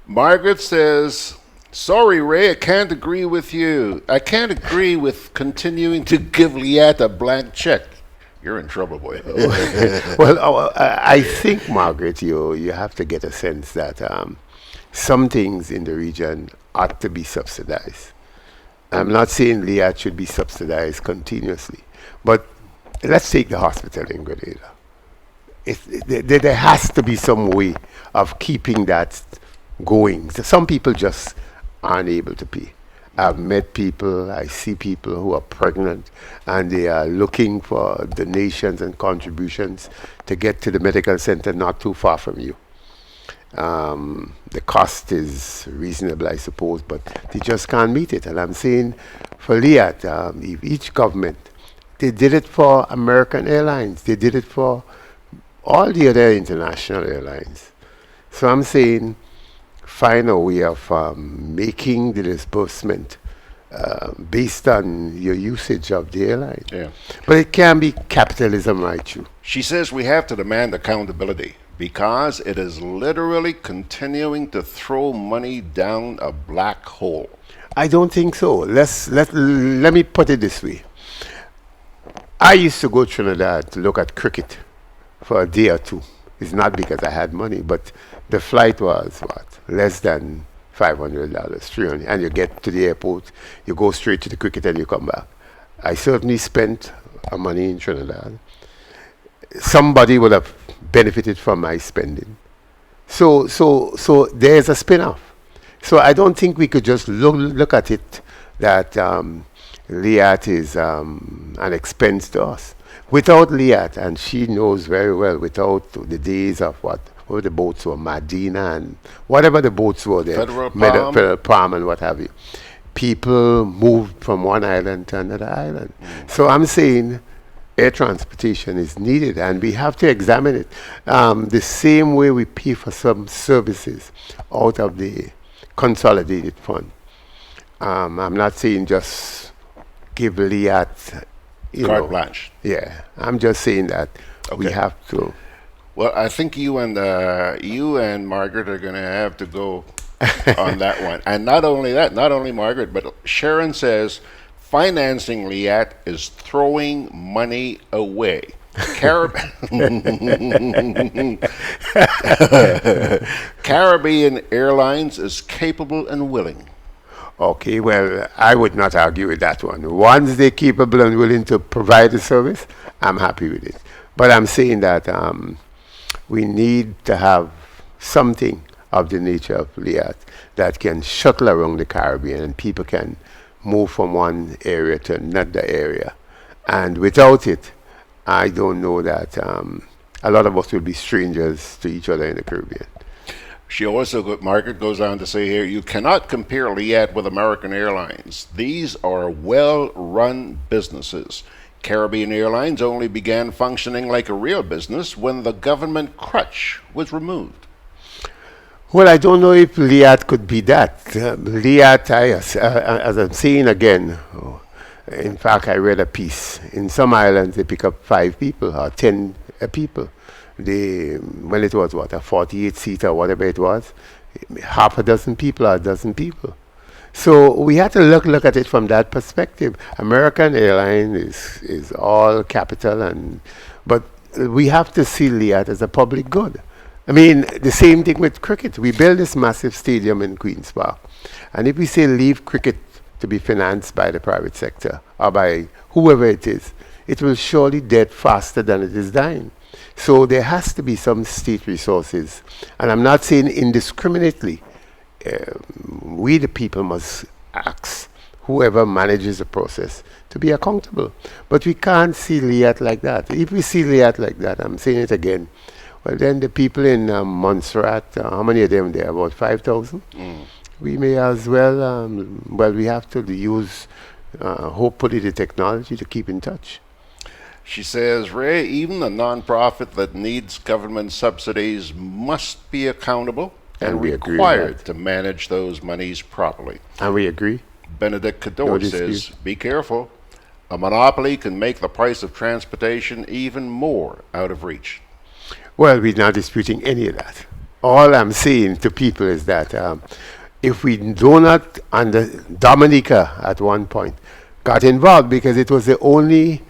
Margaret says, sorry, Ray, I can't agree with you. I can't agree with continuing to give Liat a blank check. You're in trouble, boy. Well, I think, Margaret, you have to get a sense that some things in the region ought to be subsidized. I'm not saying Liat should be subsidized continuously, but let's take the hospital in Grenada. There has to be some way of keeping that going. So some people just aren't able to pay. I've met people, I see people who are pregnant, and they are looking for donations and contributions to get to the medical center not too far from you. The cost is reasonable, I suppose, but they just can't meet it. And I'm saying for Liat, if each government, they did it for American Airlines, they did it for all the other international airlines. So I'm saying find a way of making the disbursement based on your usage of the airline. Yeah. But it can be capitalism, right, you? She says we have to demand accountability because it is literally continuing to throw money down a black hole. I don't think so. Let me put it this way. I used to go to Trinidad to look at cricket for a day or two. It's not because I had money, but the flight was, less than $500, $300, and you get to the airport, you go straight to the cricket and you come back. I certainly spent money in Trinidad. Somebody would have benefited from my spending. So there's a spin-off. So I don't think we could just look at it that Liat is an expense to us. Without Liat, and she knows very well, without the days of what the boats were, Medina and whatever the boats were there, Federal Palm and what have you, people moved from one island to another island. So I'm saying air transportation is needed, and we have to examine it the same way we pay for some services out of the consolidated fund. I'm not saying just give Liat carte blanche. Yeah, I'm just saying that we have to. Well, I think you and Margaret are going to have to go on that one. And not only that, not only Margaret, but Sharon says financing Liat is throwing money away. Caribbean Airlines is capable and willing. Okay, well, I would not argue with that one. Once they're capable and willing to provide the service, I'm happy with it. But I'm saying that we need to have something of the nature of Liat that can shuttle around the Caribbean and people can move from one area to another area. And without it, I don't know that a lot of us will be strangers to each other in the Caribbean. She also, Margaret goes on to say here, you cannot compare Liat with American Airlines. These are well-run businesses. Caribbean Airlines only began functioning like a real business when the government crutch was removed. Well, I don't know if Liat could be that. Liat, as I'm saying again, in fact, I read a piece. In some islands, they pick up 5 people or 10 people. Well, it was what, a 48-seater, whatever it was, half a dozen people or a dozen people. So we had to look at it from that perspective. American Airlines is all capital, but we have to see Liat as a public good. I mean, the same thing with cricket. We build this massive stadium in Queen's Park, and if we say leave cricket to be financed by the private sector or by whoever it is, it will surely dead faster than it is dying. So there has to be some state resources, and I'm not saying indiscriminately. We the people must ask whoever manages the process to be accountable. But we can't see Liat like that. If we see Liat like that, I'm saying it again, well then the people in Montserrat, how many of them there? About 5,000? We may as well, we have to use hopefully the technology to keep in touch. She says, Ray, even a non-profit that needs government subsidies must be accountable and required to manage those monies properly. And we agree. Benedict Cador says, be careful. A monopoly can make the price of transportation even more out of reach. Well, we're not disputing any of that. All I'm saying to people is that if we do not, and Dominica at one point got involved because it was the only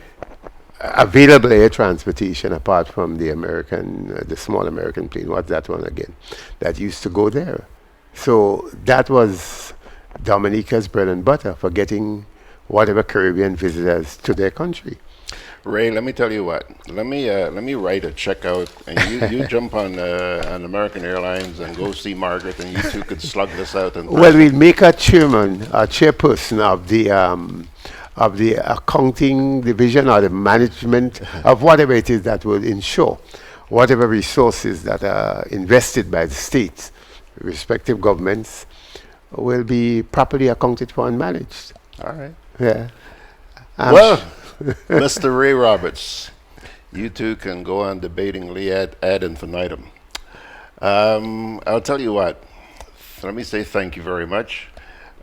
available air transportation apart from the small American plane. What's that one again? That used to go there. So that was Dominica's bread and butter for getting whatever Caribbean visitors to their country. Ray, let me tell you what. Let me write a check out, and you jump on American Airlines and go see Margaret, and you two could slug this out. Well, we'll make a chairperson of the accounting division or the management of whatever it is that will ensure whatever resources that are invested by the states, respective governments, will be properly accounted for and managed. All right. Yeah. Well, Mr. Ray Roberts, you two can go on debating Liat ad infinitum. I'll tell you what. Let me say thank you very much.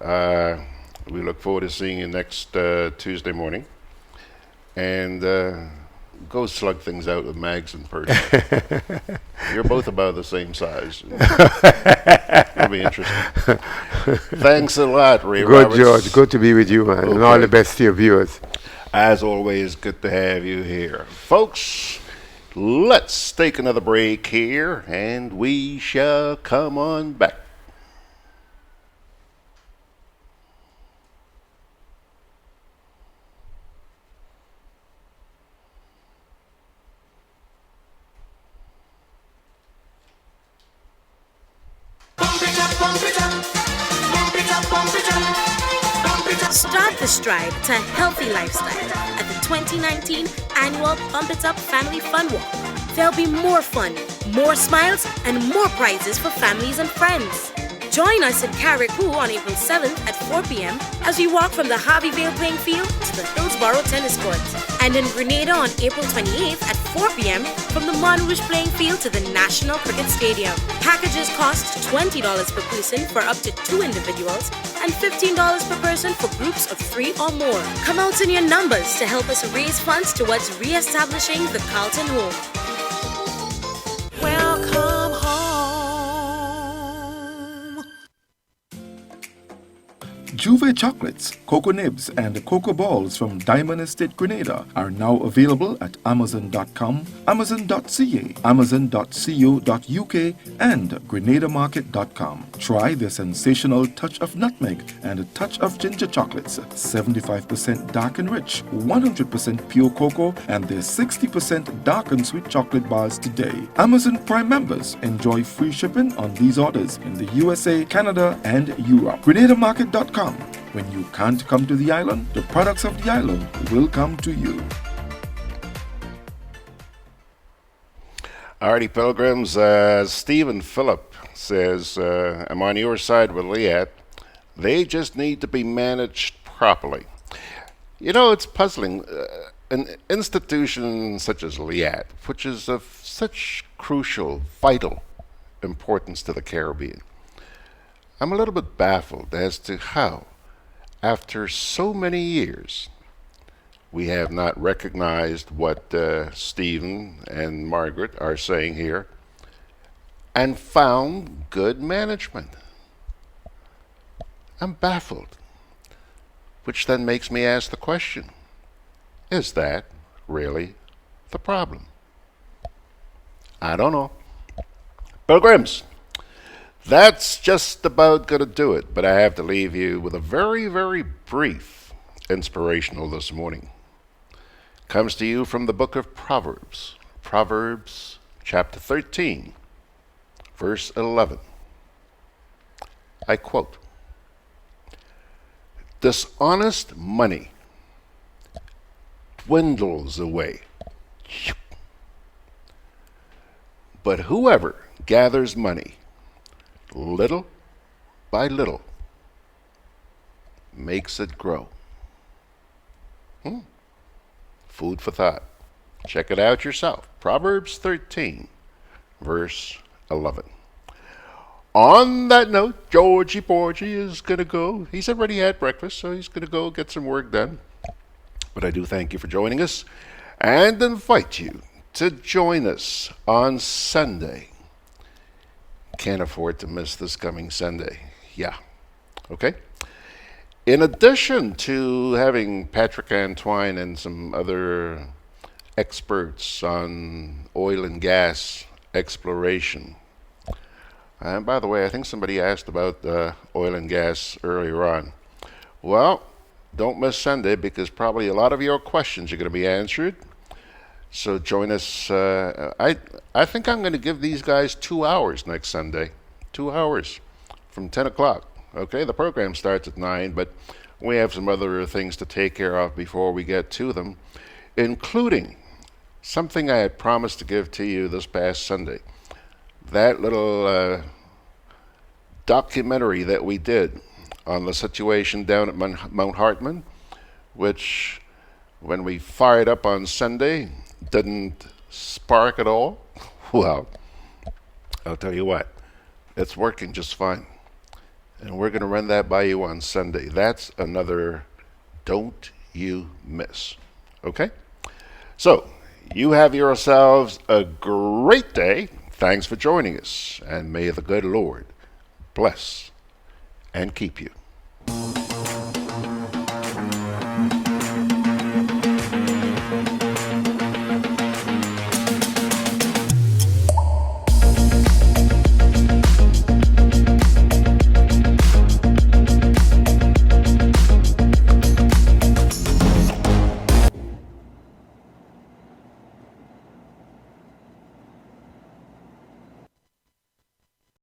We look forward to seeing you next Tuesday morning. And go slug things out with Mags and Percy. You're both about the same size. It'll be interesting. Thanks a lot, Ray Roberts. Good, George. Good to be with you, man. Okay. And all the best to your viewers. As always, good to have you here. Folks, let's take another break here, and we shall come on back. Start the stride to a healthy lifestyle at the 2019 annual Pump It Up Family Fun Walk. There'll be more fun, more smiles, and more prizes for families and friends. Join us in Carriacou on April 7th at 4 p.m. as we walk from the Harvey Vale playing field to the Hillsborough tennis courts, and in Grenada on April 28th at 4 p.m. from the Montrouge playing field to the National Cricket Stadium. Packages cost $20 per person for up to 2 individuals and $15 per person for groups of 3 or more. Come out in your numbers to help us raise funds towards re-establishing the Carlton Home. Welcome home. Juve chocolates, cocoa nibs, and cocoa balls from Diamond Estate Grenada are now available at Amazon.com, Amazon.ca, Amazon.co.uk, and GrenadaMarket.com. Try the sensational touch of nutmeg and a touch of ginger chocolates, 75% dark and rich, 100% pure cocoa, and their 60% dark and sweet chocolate bars today. Amazon Prime members enjoy free shipping on these orders in the USA, Canada, and Europe. GrenadaMarket.com. When you can't come to the island, the products of the island will come to you. Alrighty, Pilgrims. Stephen Phillip says, I'm on your side with Liat. They just need to be managed properly. You know, it's puzzling. An institution such as Liat, which is of such crucial, vital importance to the Caribbean, I'm a little bit baffled as to how, after so many years, we have not recognized what Stephen and Margaret are saying here and found good management. I'm baffled, which then makes me ask the question, is that really the problem? I don't know. Pilgrims, that's just about going to do it, but I have to leave you with a very, very brief inspirational this morning. Comes to you from the book of Proverbs, Proverbs chapter 13, verse 11. I quote, "Dishonest money dwindles away, but whoever gathers money little by little makes it grow." Food for thought. Check it out yourself. Proverbs 13, verse 11. On that note, Georgie Porgy is going to go. He's already had breakfast, so he's going to go get some work done. But I do thank you for joining us and invite you to join us on Sunday. Can't afford to miss this coming Sunday. Yeah. Okay? In addition to having Patrick Antoine and some other experts on oil and gas exploration. And by the way, I think somebody asked about oil and gas earlier on. Well, don't miss Sunday because probably a lot of your questions are going to be answered. So join us. I think I'm going to give these guys 2 hours next Sunday. 2 hours from 10 o'clock. Okay, the program starts at 9, but we have some other things to take care of before we get to them, including something I had promised to give to you this past Sunday. That little documentary that we did on the situation down at Mount Hartman, which when we fired up on Sunday didn't spark at all. Well, I'll tell you what, it's working just fine. And we're going to run that by you on Sunday. That's another don't you miss. Okay? So, you have yourselves a great day. Thanks for joining us. And may the good Lord bless and keep you.